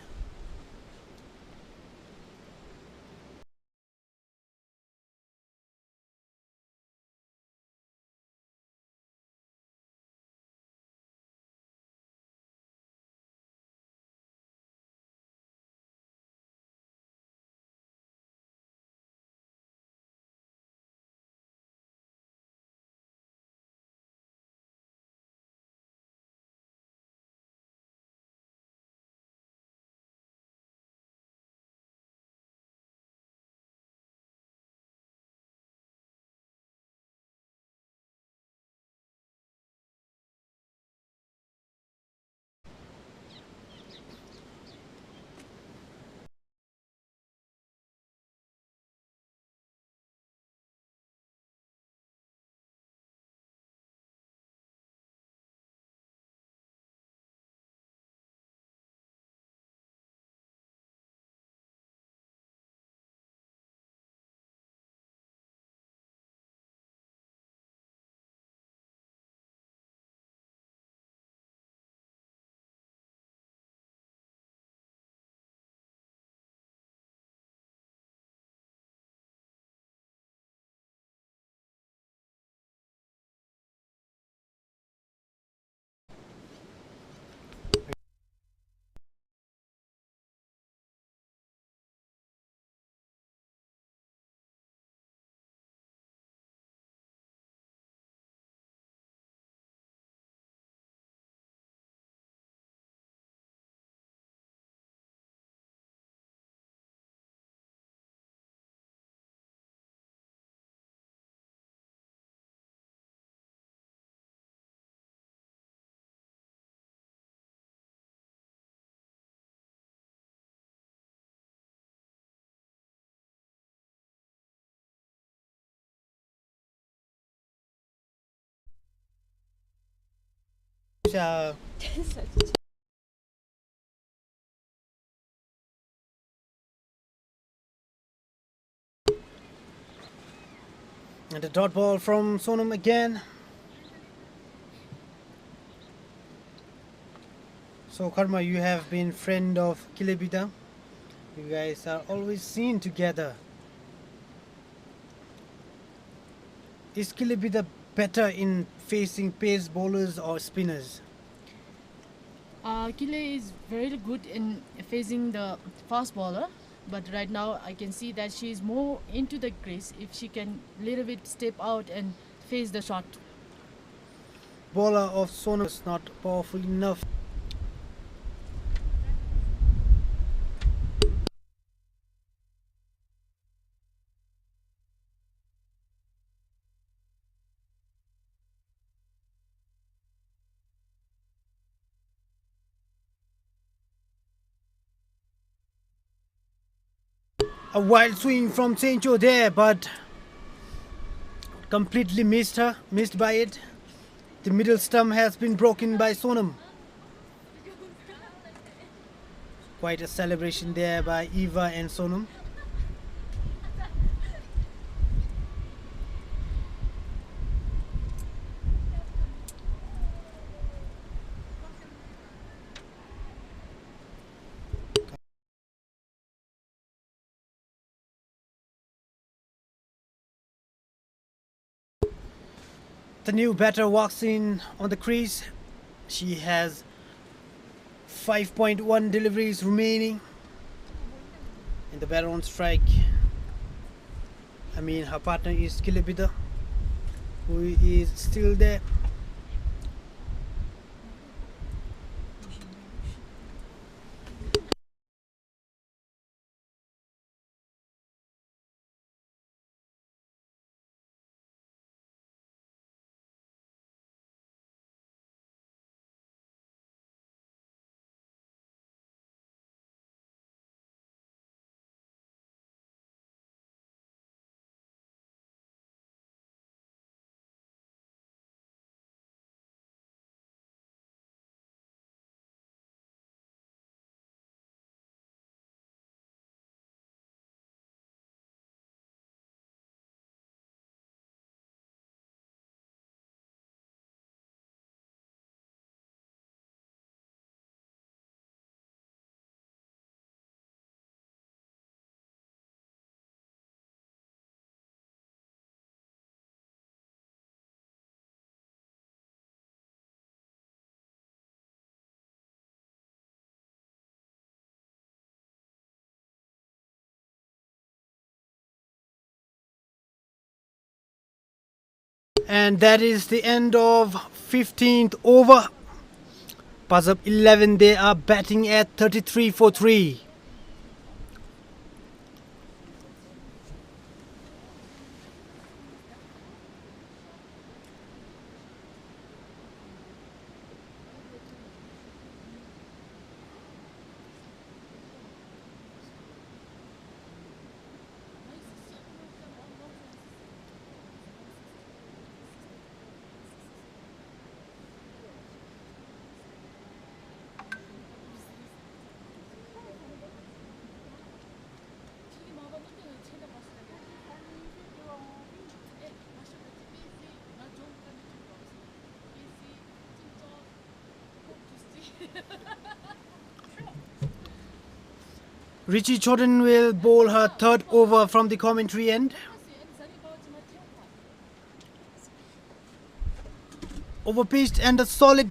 Uh, and a dot ball from Sonam again. So Karma, you have been friend of Kilebita. You guys are always seen together. Is Kilebita better in facing pace bowlers or spinners? Kile is very good in facing the fast bowler, but right now I can see that she is more into the crease if she can little bit step out and face the shot. Bowler of Sonam is not powerful enough. A wild swing from Sencho there, but completely missed by it. The middle stump has been broken by Sonam. Quite a celebration there by Eva and Sonam. The new batter walks in on the crease. She has 5.1 deliveries remaining. And the batter on strike. I mean, her partner is Kilebita, who is still there. And that is the end of 15th over. Pazap 11, they are batting at 33 for 3. Richie Jordan will bowl her third over from the commentary end. Overpitched and a solid.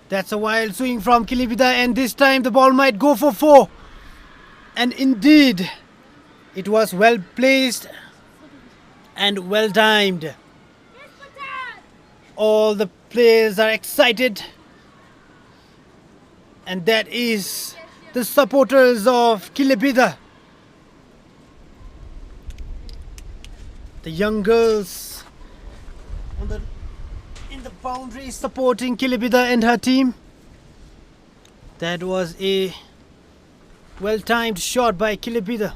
That's a wild swing from Kilibida, and this time the ball might go for 4. And indeed, it was well placed and well timed. All the players are excited, and that is the supporters of Kilibida. The young girls in the boundary supporting Kilibida and her team. That was a well-timed shot by Kilibida.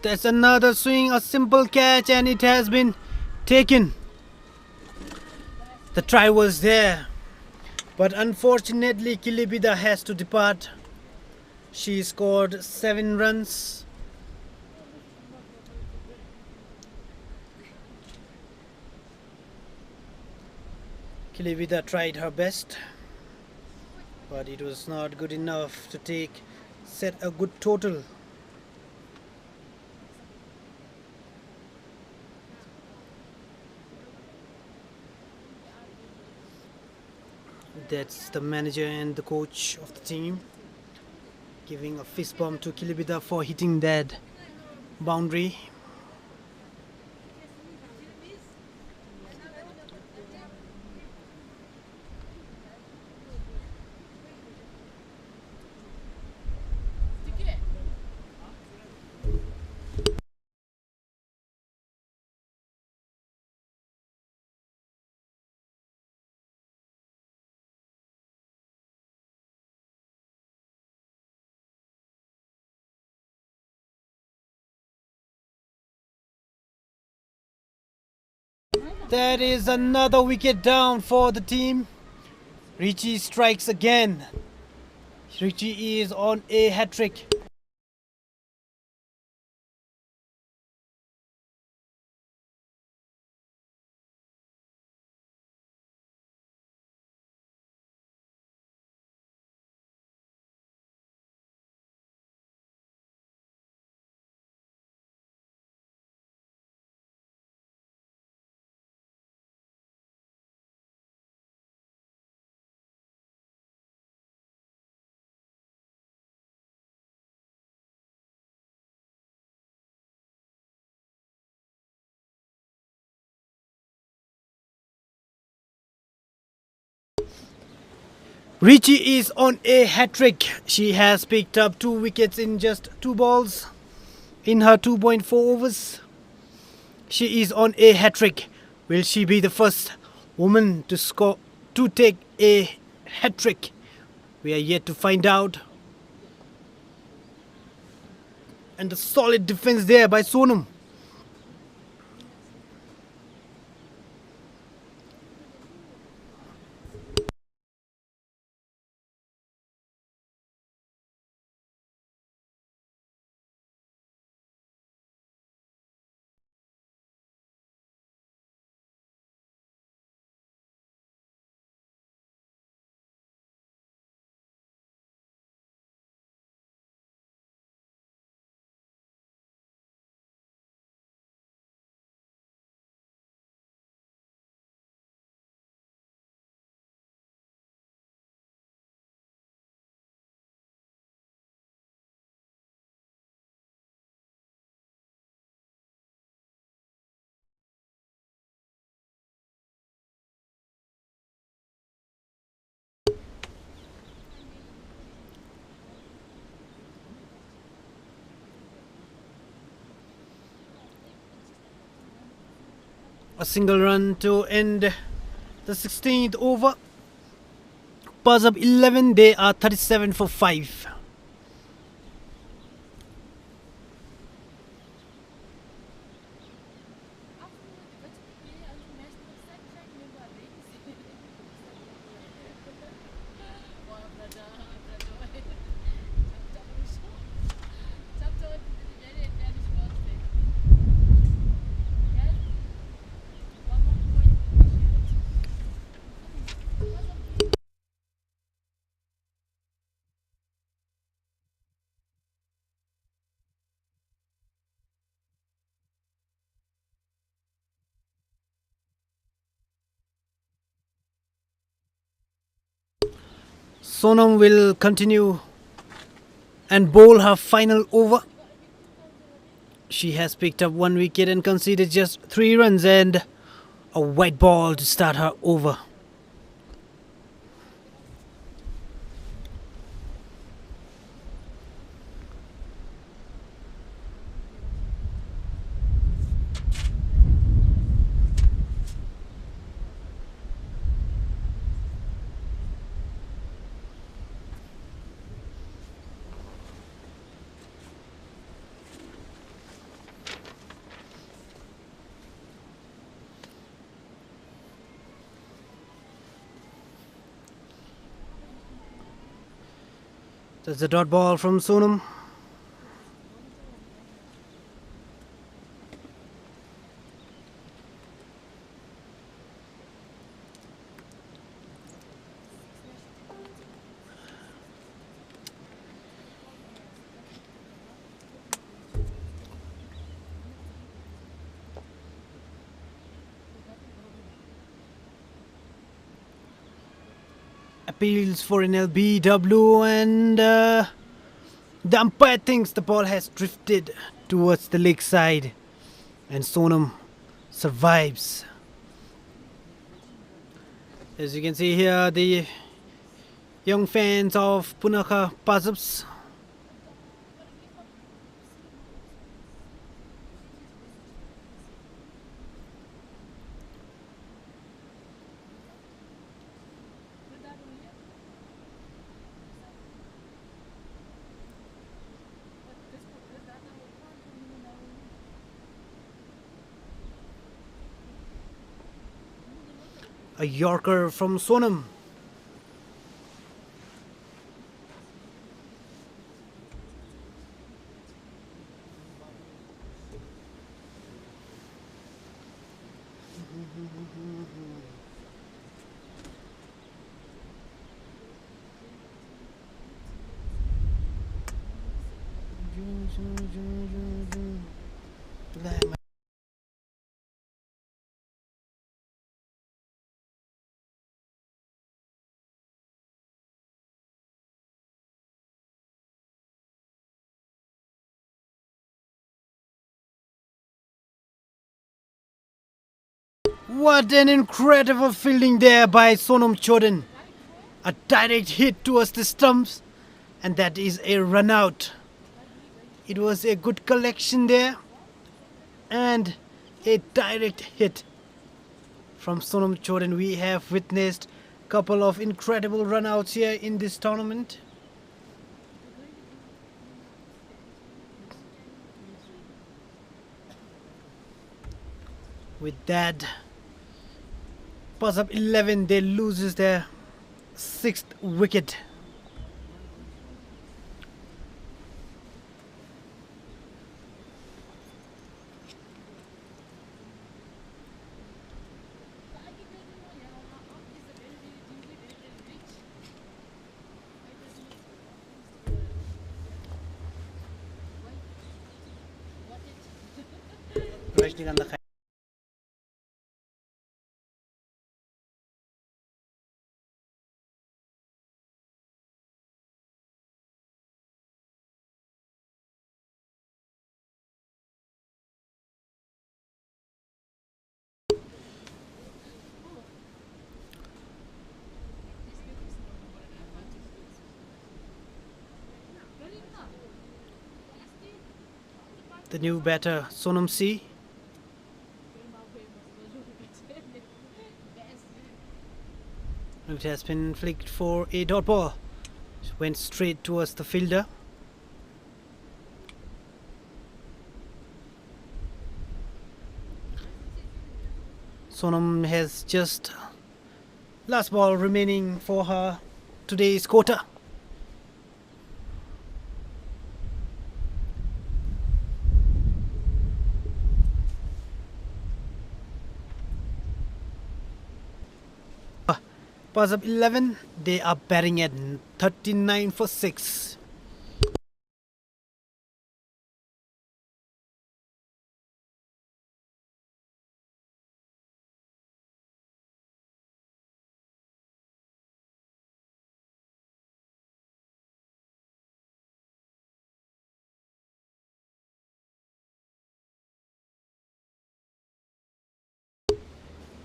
That's another swing, a simple catch, and it has been taken. The try was there, but unfortunately Kilibida has to depart. She scored 7 runs. Kilibida tried her best, but it was not good enough to set a good total. That's the manager and the coach of the team giving a fist bump to Kilibida for hitting that boundary. That is another wicket down for the team. Richie strikes again. Richie is on a hat-trick. Richie is on a hat-trick. She has picked up 2 wickets in just 2 balls in her 2.4 overs. She is on a hat-trick. Will she be the first woman to take a hat-trick? We are yet to find out. And a solid defense there by Sonam. A single run to end the 16th over. Pazap 11, they are 37 for 5. Sonam will continue and bowl her final over. She has picked up 1 wicket and conceded just 3 runs and a white ball to start her over. That's a dot ball from Sonam. Appeals for an LBW and the umpire thinks the ball has drifted towards the leg side and Sonam survives. As you can see here, the young fans of Punakha Pazaps a Yorker from Sonam. What an incredible fielding there by Sonam Chodan. A direct hit towards the stumps, and that is a run out. It was a good collection there, and a direct hit from Sonam Choden. We have witnessed a couple of incredible runouts here in this tournament. With that, Pazap 11, they loses their 6th wicket. Rajnikant Khan. The new batter Sonam C. It has been flicked for a dot ball. It went straight towards the fielder. Sonam has just last ball remaining for her today's quota. Pazap 11, they are batting at 39 for 6.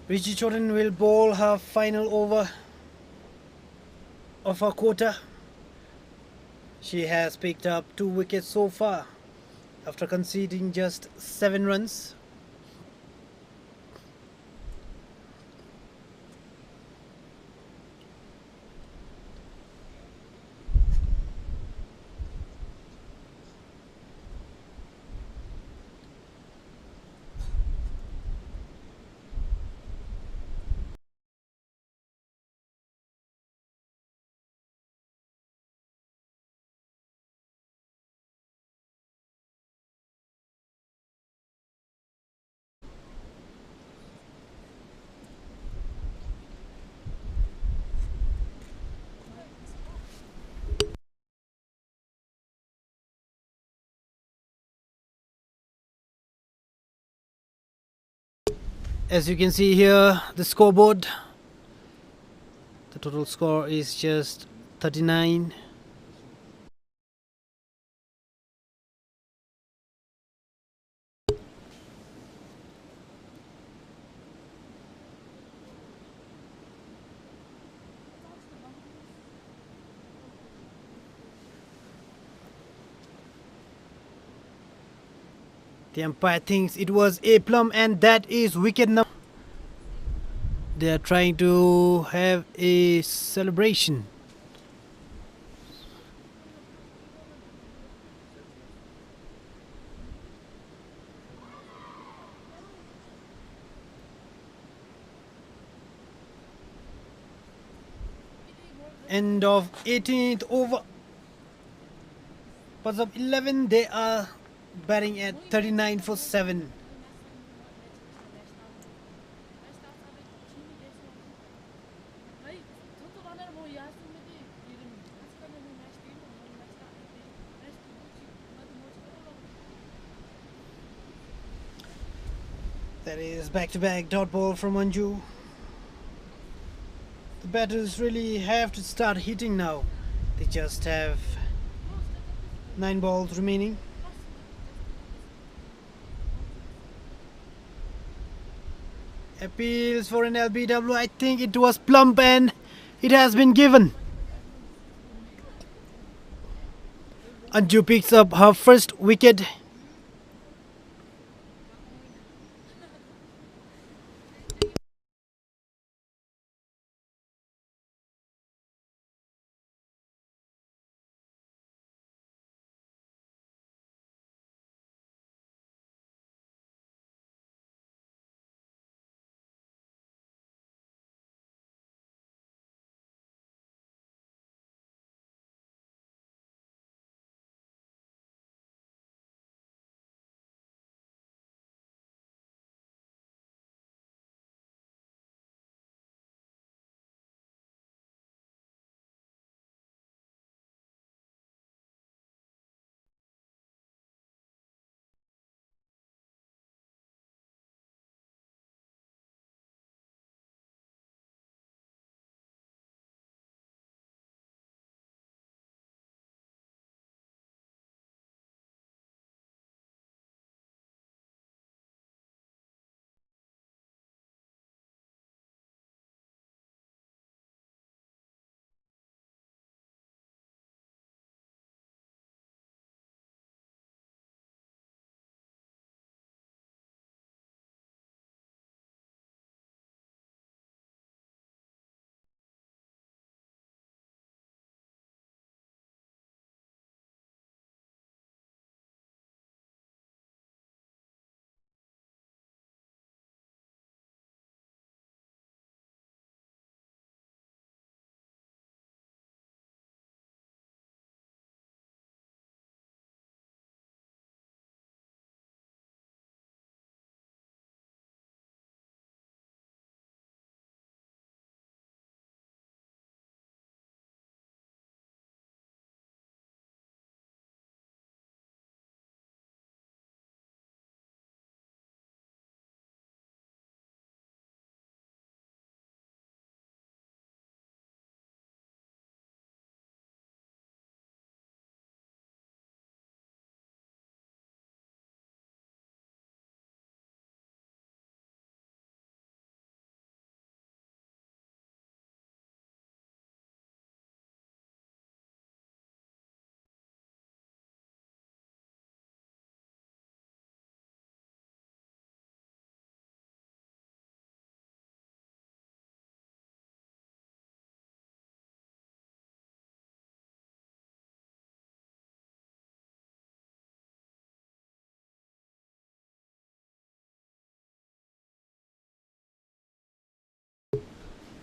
Richie Choden will bowl her final over of her quota. She has picked up 2 wickets so far after conceding just 7 runs. As you can see here, the scoreboard, the total score is just 39. The umpire thinks it was a plum, and that is wicket number. They are trying to have a celebration. End of 18th over. Pazap 11, they are batting at 39 for 7. That is back-to-back dot ball from Anju. The batters really have to start hitting now. They just have 9 balls remaining. Appeals for an LBW. I think it was plump, and It has been given. Anju picks up her first wicket.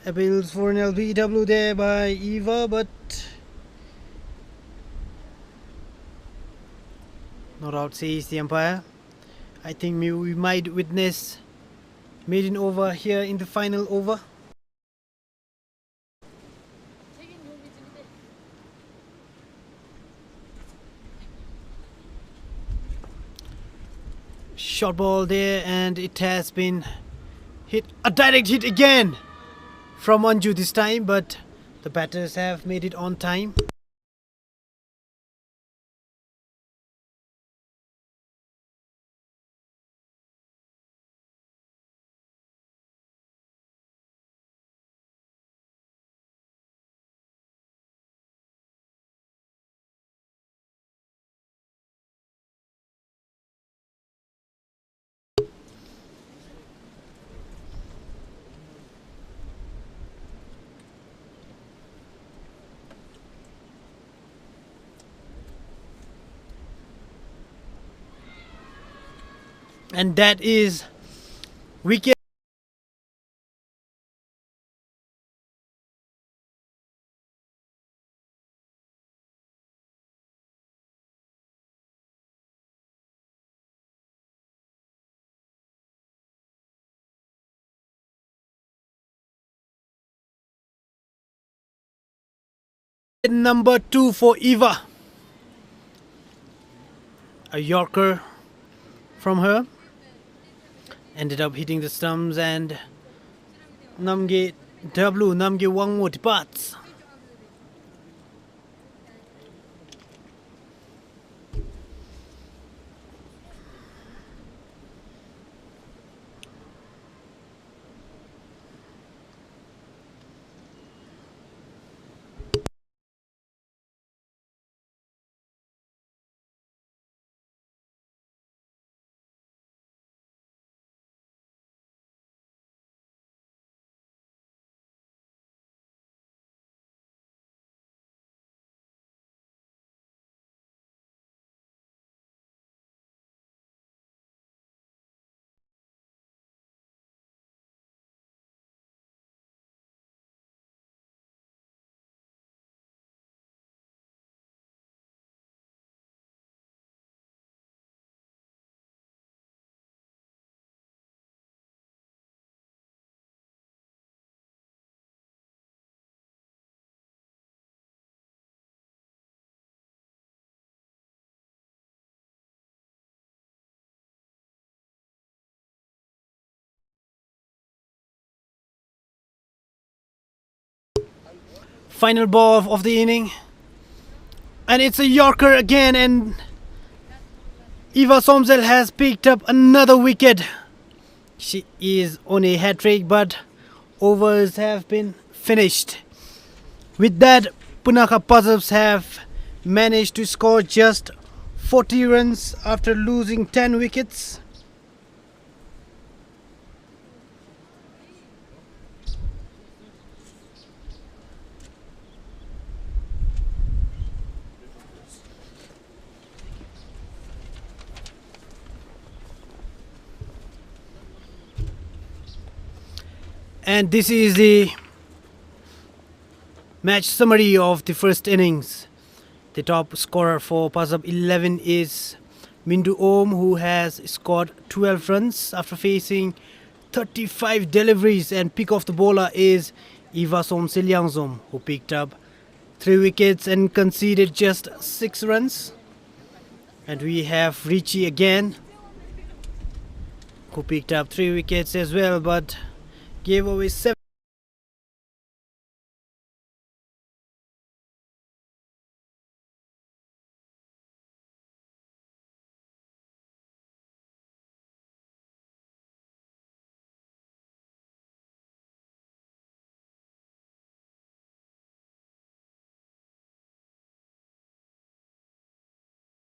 Appeals for an LBW there by Eva, but not out, says the umpire. I think we might witness maiden over here in the final over. Short ball there, and it has been hit. A direct hit again from Anju this time, but the batters have made it on time. And that is wicket. Number 2 for Eva. A Yorker from her. Ended up hitting the stumps, and Namge Wangmo departs. final ball of the inning, and it's a Yorker again, and Eva Somsel has picked up another wicket. She is on a hat trick, but overs have been finished. With that, Punakha Pazaps have managed to score just 40 runs after losing 10 wickets. And this is the match summary of the first innings. The top scorer for Pazap 11 is Mindu Om, who has scored 12 runs after facing 35 deliveries, and pick of the bowler is Ivasom Silyangzom, who picked up 3 wickets and conceded just 6 runs. And we have Richie again, who picked up 3 wickets as well, but gave away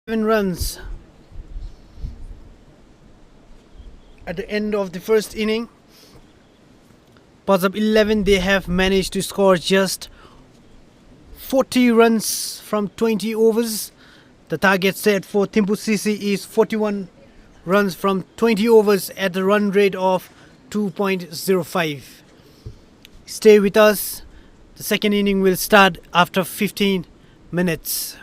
7runs at the end of the first inning. Pazap 11, they have managed to score just 40 runs from 20 overs. The target set for Thimphu CC is 41 runs from 20 overs at the run rate of 2.05. Stay with us. The second inning will start after 15 minutes.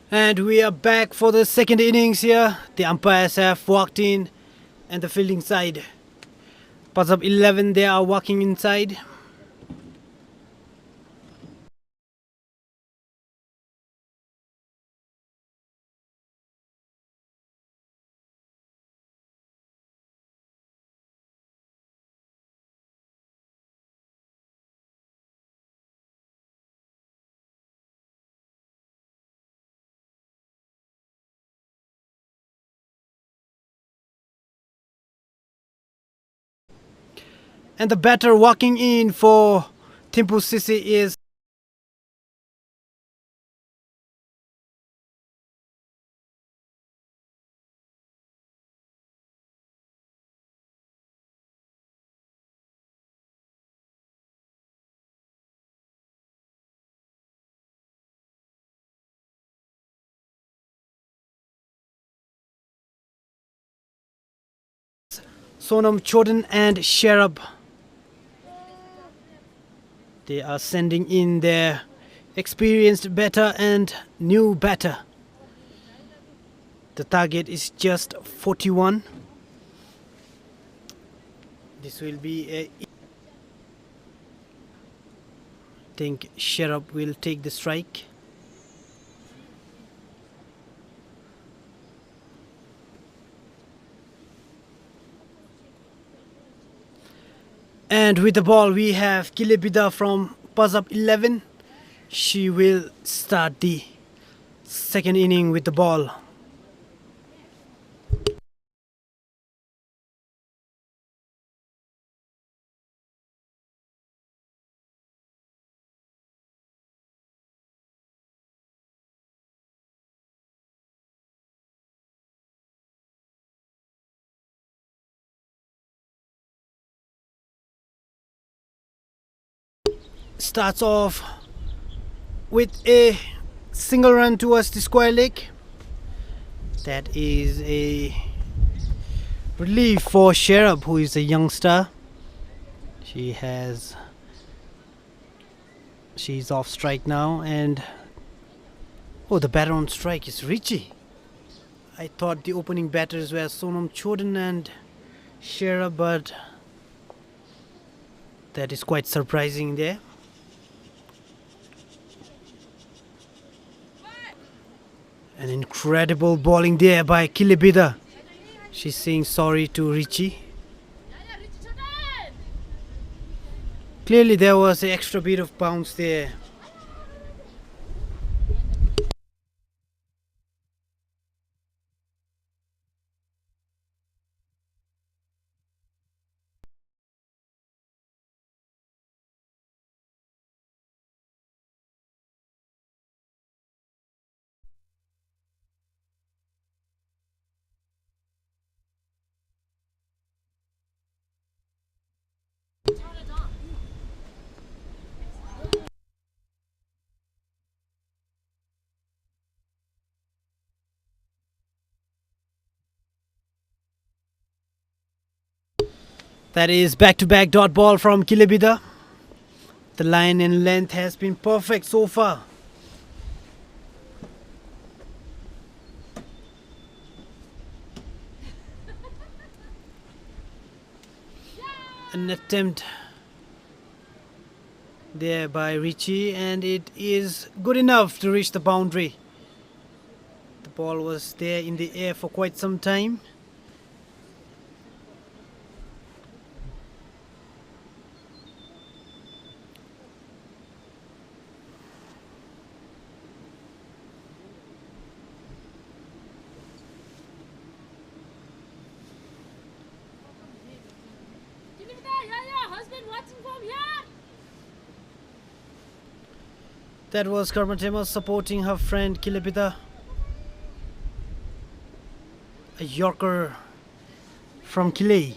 And we are back for the second innings here. The umpires have walked in and the fielding side. Pazap 11, they are walking inside. And the batter walking in for Thimphu CC is Sonam Chodan and Sherab. They are sending in their experienced batter and new batter. The target is just 41. This will be a... I think Sherab will take the strike. And with the ball we have Kilebida from Pazap 11. She will start the second inning with the ball. Starts off with a single run towards the square leg. That is a relief for Sherab, who is a youngster. She's off strike now, and oh, the batter on strike is Richie. I thought the opening batters were Sonam Chodan and Sherab, but that is quite surprising there. An incredible bowling there by Kilebida. She's saying sorry to Richie. Clearly there was an extra bit of bounce there. That is back-to-back dot ball from Kilebida. The line and length has been perfect so far. An attempt there by Richie, and it is good enough to reach the boundary. The ball was there in the air for quite some time. That was Karmatema supporting her friend Kilebida. A Yorker from Kile.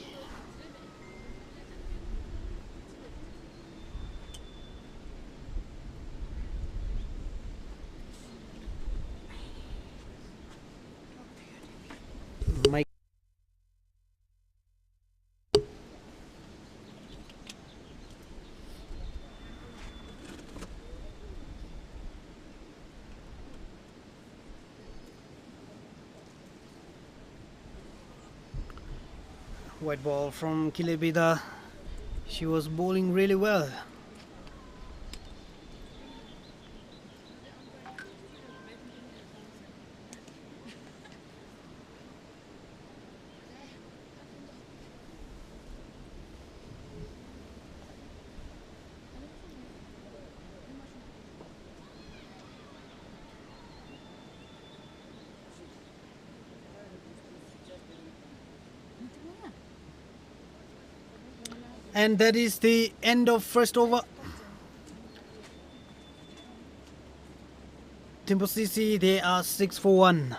Mike. White ball from Kilebida. She was bowling really well. And that is the end of first over. Thimphu CC, they are 6 for 1.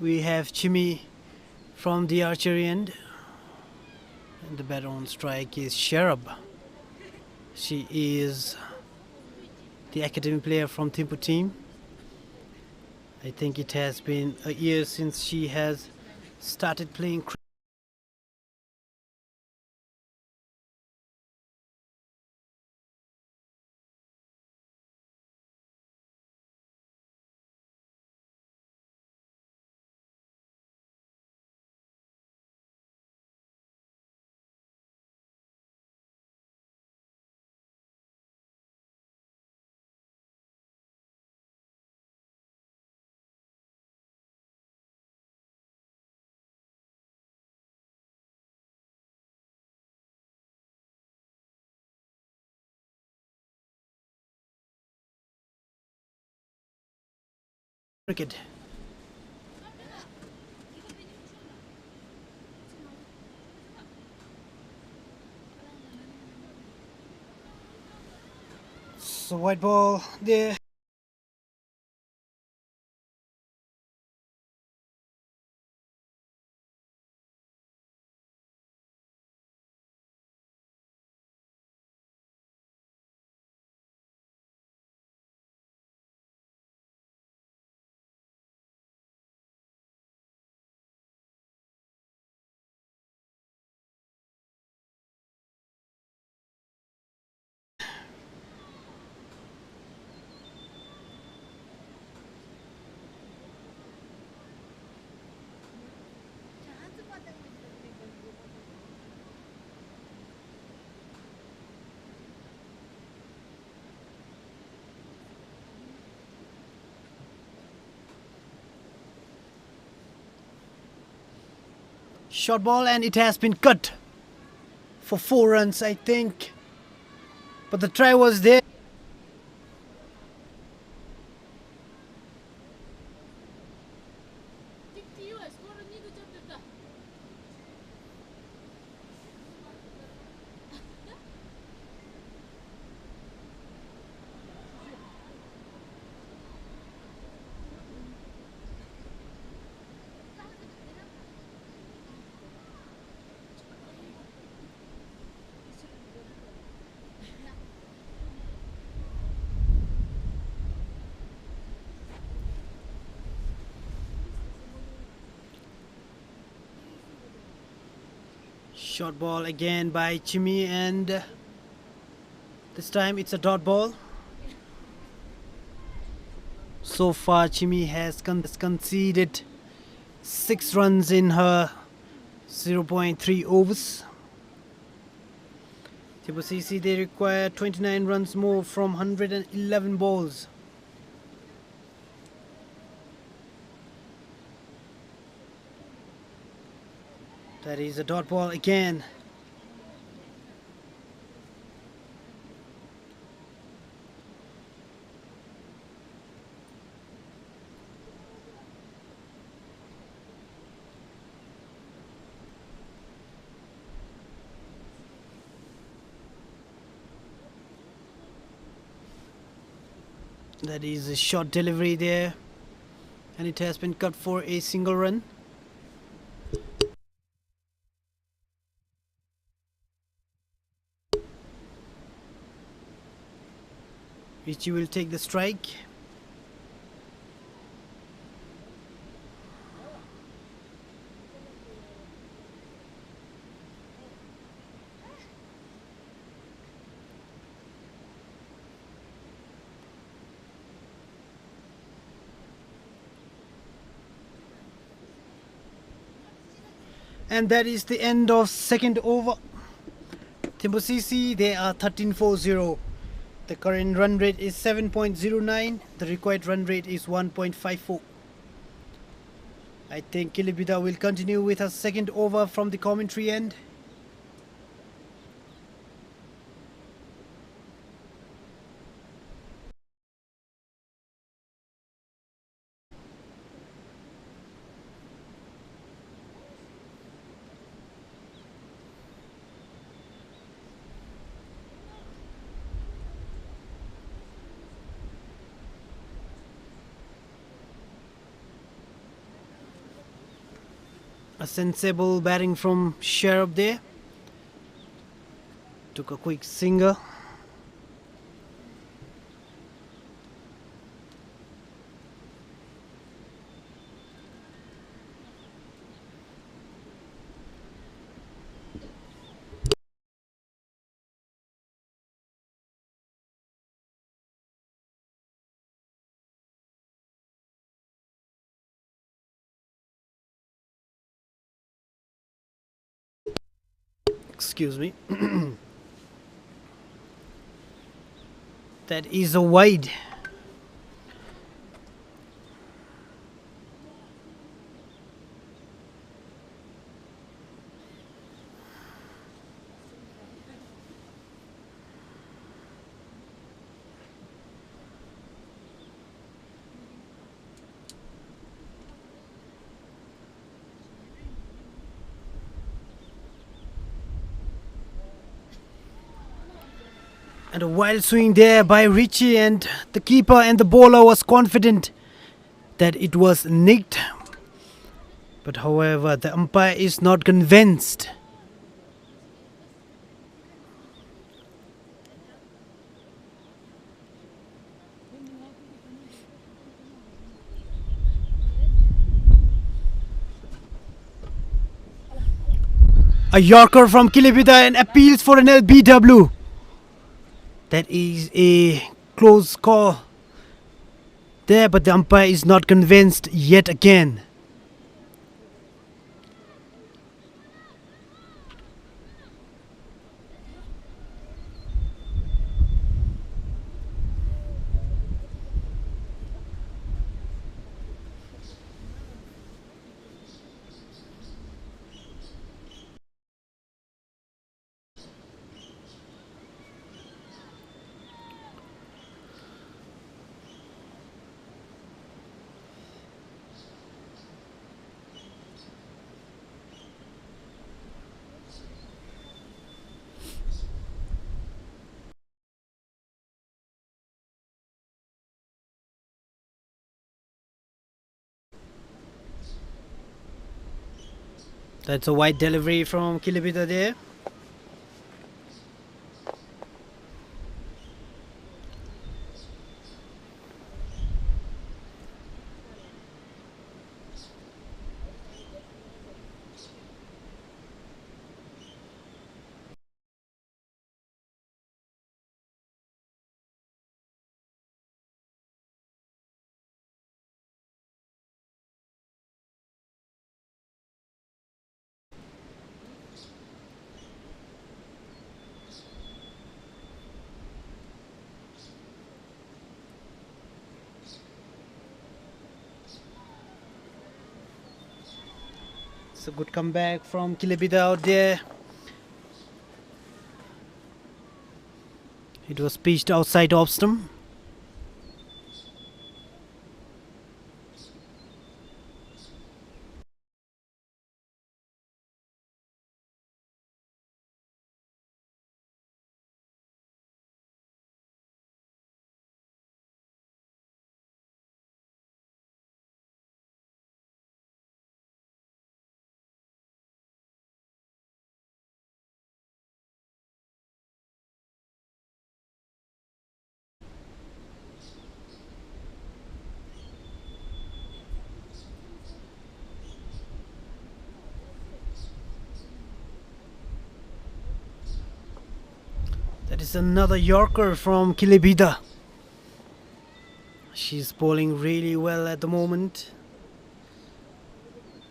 We have Chimi from the archery end. And the batter on strike is Sharab. She is the academy player from Thimphu team. I think it has been a year since she has started playing cricket. So white ball there. Short ball and it has been cut for 4 runs, I think. But the try was there. Short ball again by Chimi, and this time it's a dot ball. So far Chimi has conceded 6 runs in her 0.3 overs. Thimphu CC, they require 29 runs more from 111 balls. That is a dot ball again. That is a short delivery there, and it has been cut for a single run. Richie will take the strike. And that is the end of second over. Thimphu CC, they are 13-4-0. The current run rate is 7.09. The required run rate is 1.54. I think Kilibida will continue with her second over from the commentary end. A sensible batting from Sharp there. Took a quick single. Excuse me. That is a wide. And a wild swing there by Richie, and the keeper and the bowler was confident that it was nicked. But however, the umpire is not convinced. A Yorker from Kilibida and appeals for an LBW. That is a close call there, but the umpire is not convinced yet again. That's a wide delivery from Kilibita there. It's a good comeback from Kilebida out there. It was pitched outside off stump. That is another Yorker from Kilebida. She's bowling really well at the moment,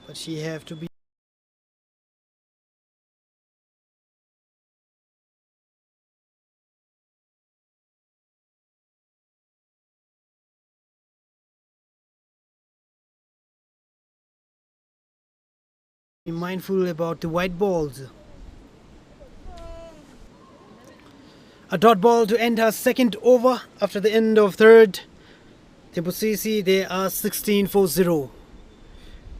but she have to be mindful about the white balls. A dot ball to end her second over after the end of third. Thimphu CC, they are 16 for 0.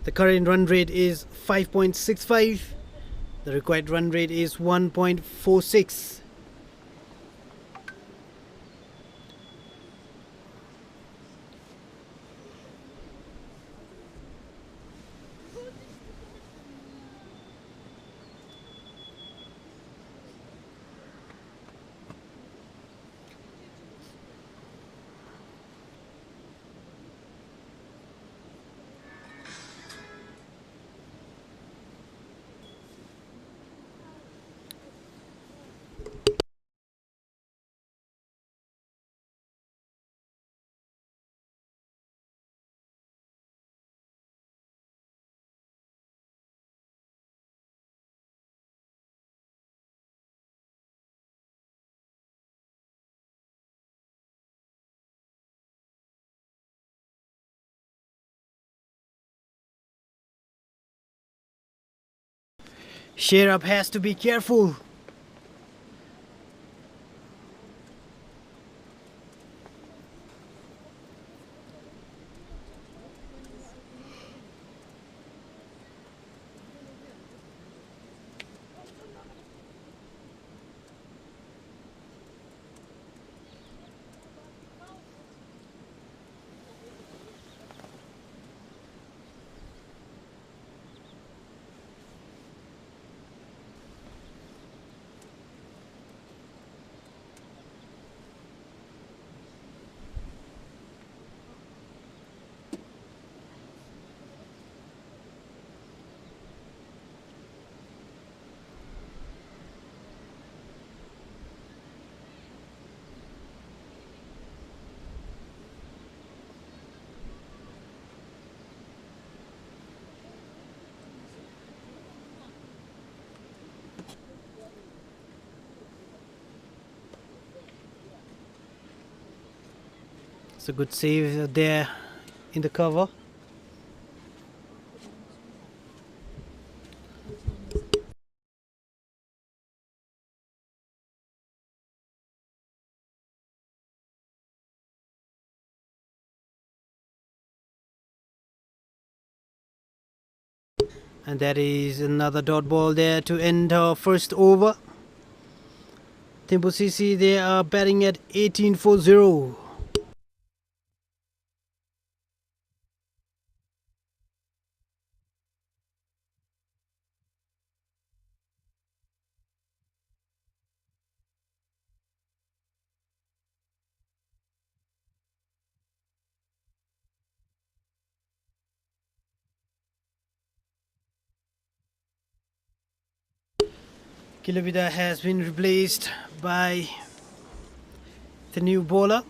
The current run rate is 5.65. The required run rate is 1.46. Share up has to be careful. It's a good save there in the cover. And that is another dot ball there to end our first over. Thimphu CC, they are batting at 18 for 0. Kilebida has been replaced by the new bowler.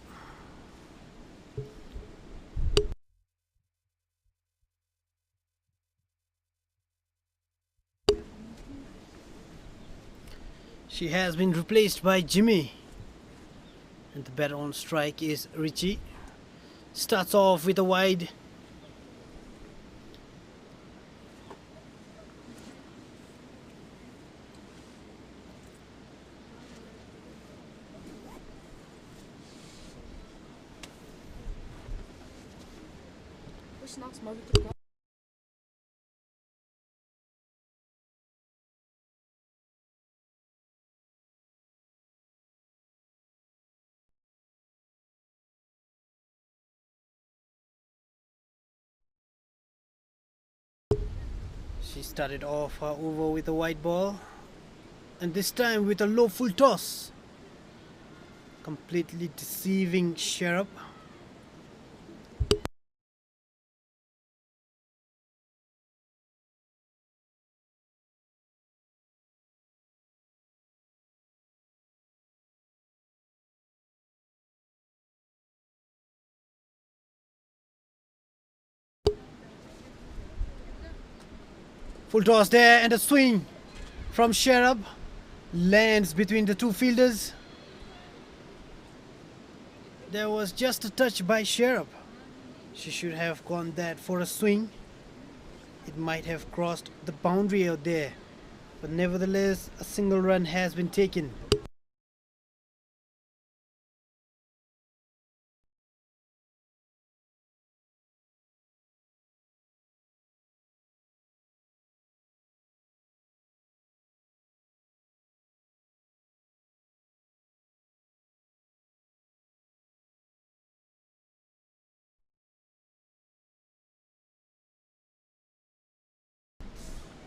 She has been replaced by Jimmy. And the batter on strike is Richie. Starts off with a wide. She started off her over with a white ball, and this time with a low full toss, completely deceiving Sharap. Full toss there, and a swing from Sharap lands between the two fielders. There was just a touch by Sharap. She should have gone that for a swing. It might have crossed the boundary out there, but nevertheless a single run has been taken.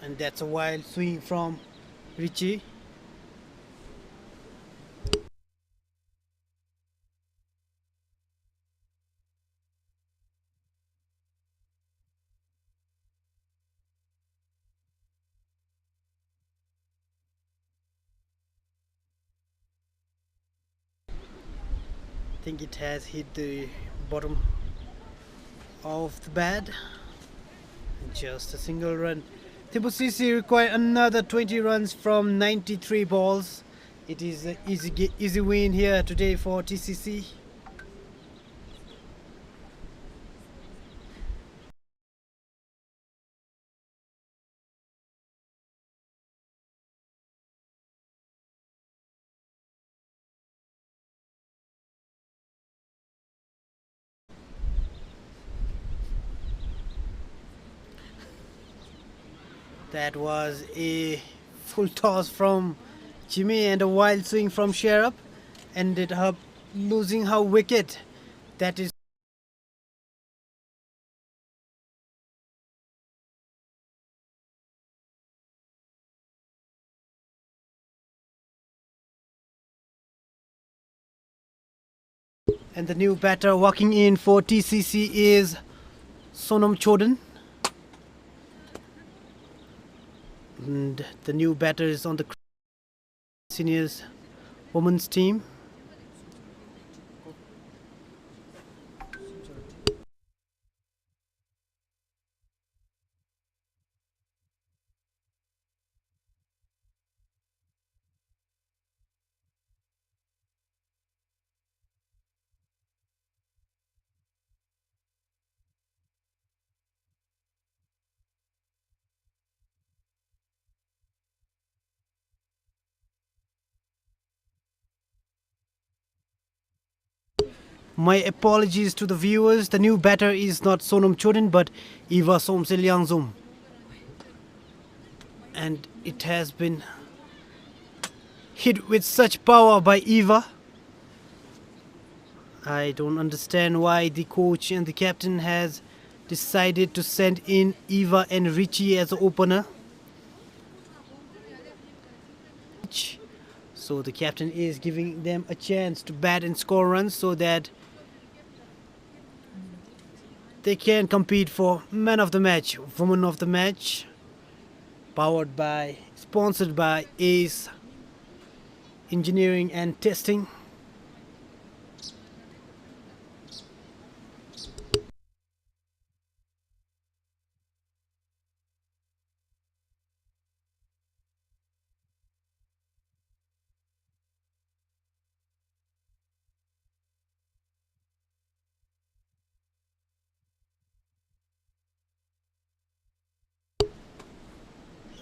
And that's a wild swing from Richie. I think it has hit the bottom of the bat. Just a single run. Thimphu CC require another 20 runs from 93 balls. It is an easy win here today for TCC. That was a full toss from Jimmy and a wild swing from Sharap. Ended up losing her wicket. That is and the new batter walking in for TCC is Sonam Chodan. And the new batter is on the seniors women's team. My apologies to the viewers. The new batter is not Sonam Chodan but Eva Somselyangzum. And it has been hit with such power by Eva. I don't understand why the coach and the captain has decided to send in Eva and Richie as an opener. So the captain is giving them a chance to bat and score runs so that they can compete for man of the match, woman of the match, sponsored by ACE Engineering and Testing.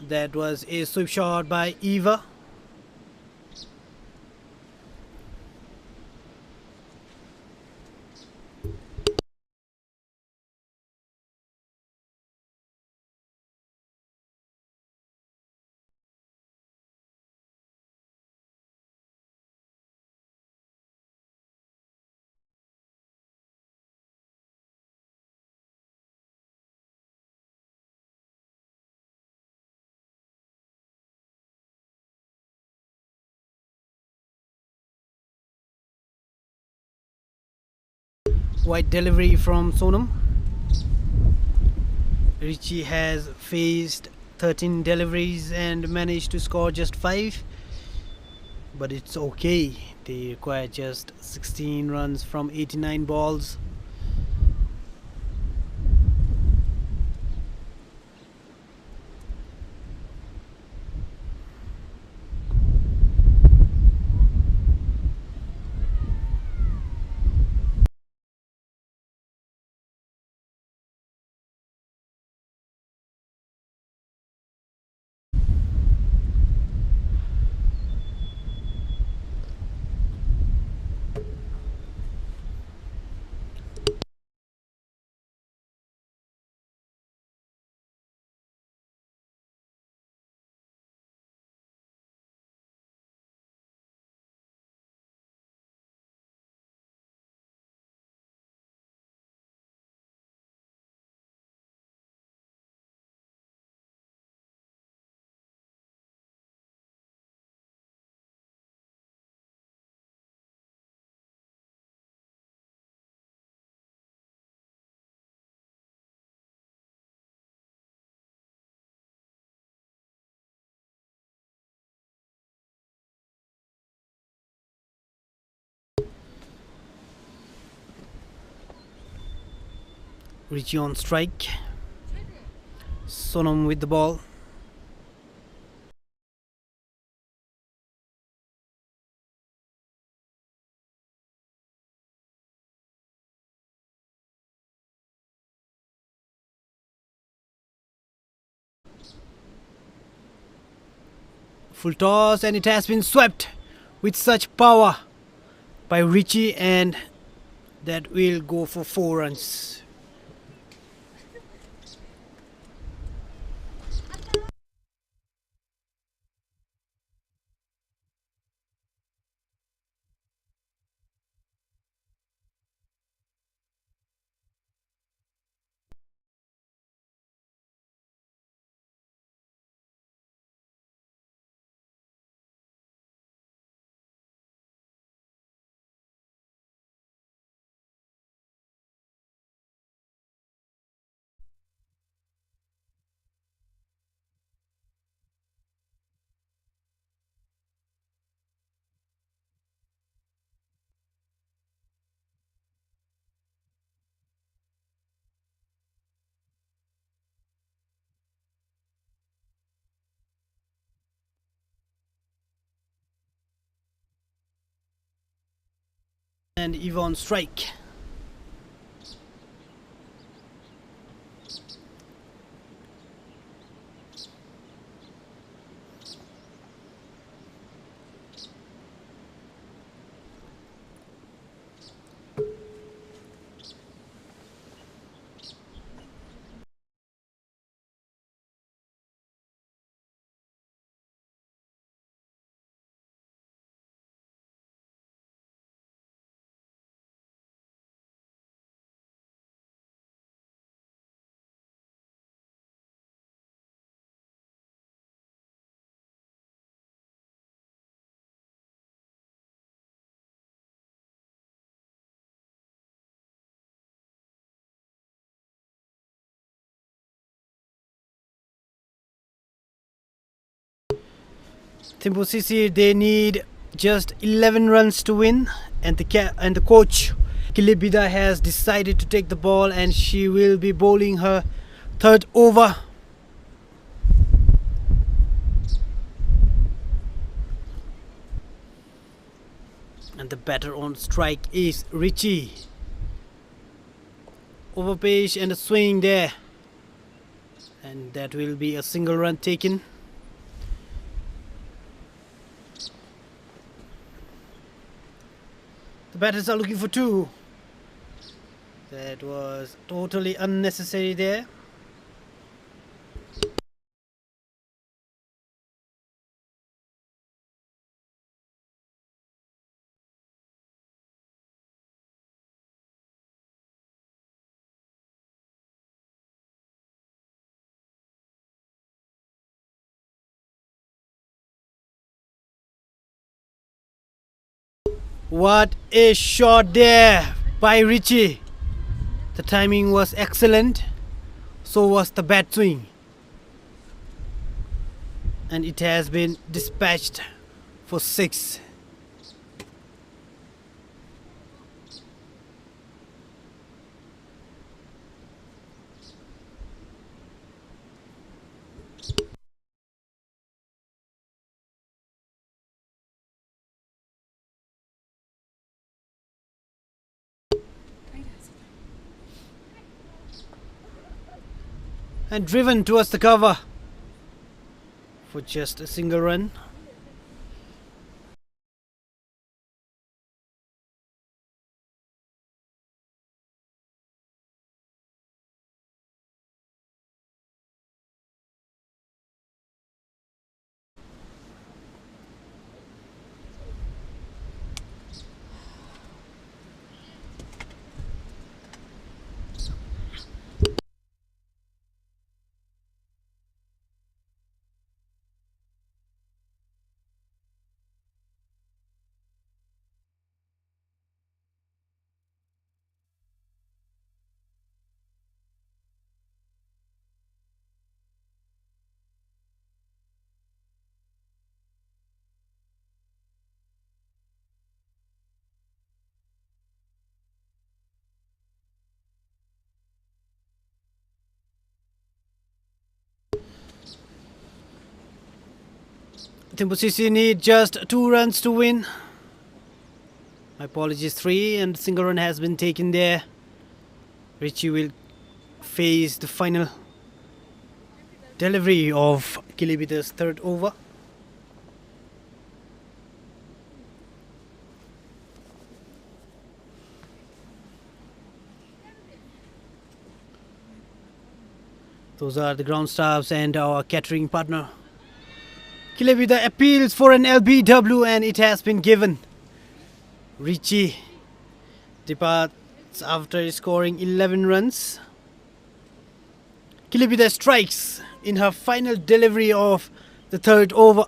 That was a sweep shot by Eva. Wide delivery from Sonam. Richie has faced 13 deliveries and managed to score just 5. But it's okay. They require just 16 runs from 89 balls. Richie on strike. Sonam with the ball. Full toss, and it has been swept with such power by Richie, and that will go for 4 runs. And Eva on strike. Thimphu CC, they need just 11 runs to win, and the coach Kilibida has decided to take the ball, and she will be bowling her 3rd over. And the batter on strike is Richie. Overpitch and a swing there, and that will be a single run taken. The batters are looking for 2. That was totally unnecessary there. What a shot there by Richie. The timing was excellent, so was the bat swing, and it has been dispatched for 6. And driven towards the cover for just a single run. Thimphu CC need just 2 runs to win. My apologies, 3, and single run has been taken there. Richie will face the final delivery of Kilibita's third over. Those are the ground staffs and our catering partner. Kilibita appeals for an LBW and it has been given. Richie departs after scoring 11 runs. Kilibita strikes in her final delivery of the third over.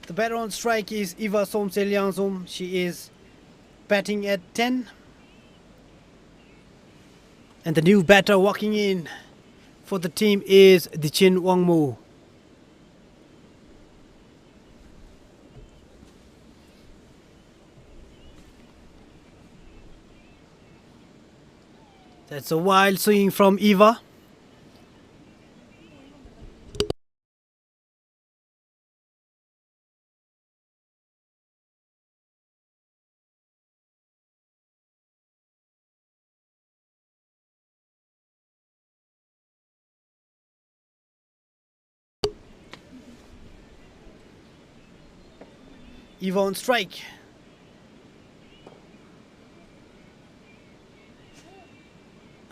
The batter on strike is Eva Somsel. She is batting at 10. And the new batter walking in for the team is Dichin Wangmu. That's a wild swing from Eva. Eva on strike.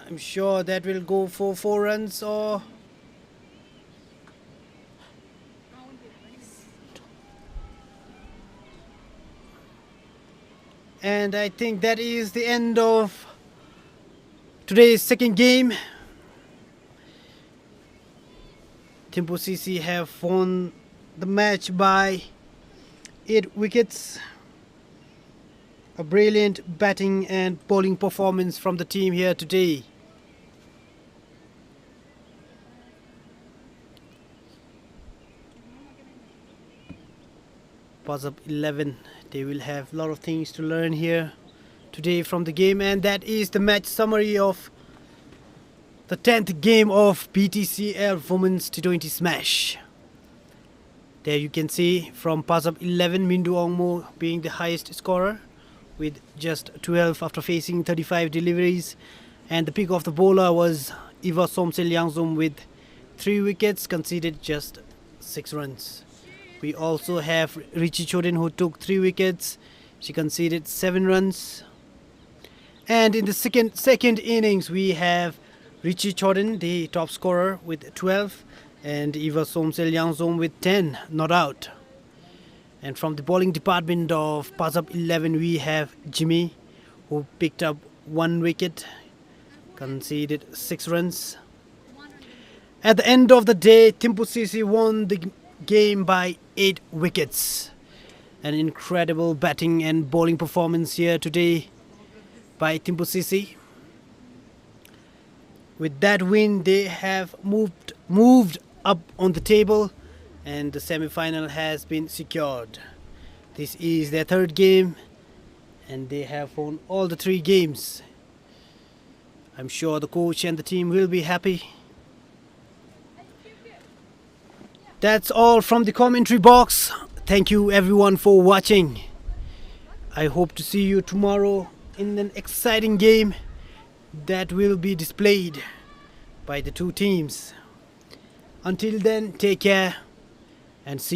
I'm sure that will go for 4 runs or... And I think that is the end of today's second game. Thimphu CC have won the match by 8 wickets. A brilliant batting and bowling performance from the team here today. Pazap 11. They will have a lot of things to learn here today from the game, and that is the match summary of the 10th game of BTCL Women's T20 Smash. There you can see from Pazap 11, Mindu Ongmo being the highest scorer with just 12 after facing 35 deliveries, and the pick of the bowler was Eva Somsel Yangzum with 3 wickets, conceded just 6 runs. We also have Richie Chodin, who took 3 wickets. She conceded 7 runs. And in the second innings, we have Richie Chodin, the top scorer, with 12, and Eva Somsel Yangzom with 10 not out. And from the bowling department of Pazap 11, we have Jimmy, who picked up 1 wicket, conceded 6 runs. At the end of the day, Thimphu CC won the game by 8 wickets. An incredible batting and bowling performance here today by Thimphu CC. With that win, they have moved up on the table, and the semi-final has been secured. This is their 3rd game, and they have won all the 3 games. I'm sure the coach and the team will be happy. That's all from the commentary box. Thank you everyone for watching. I hope to see you tomorrow in an exciting game that will be displayed by the 2 teams. Until then, take care and see you.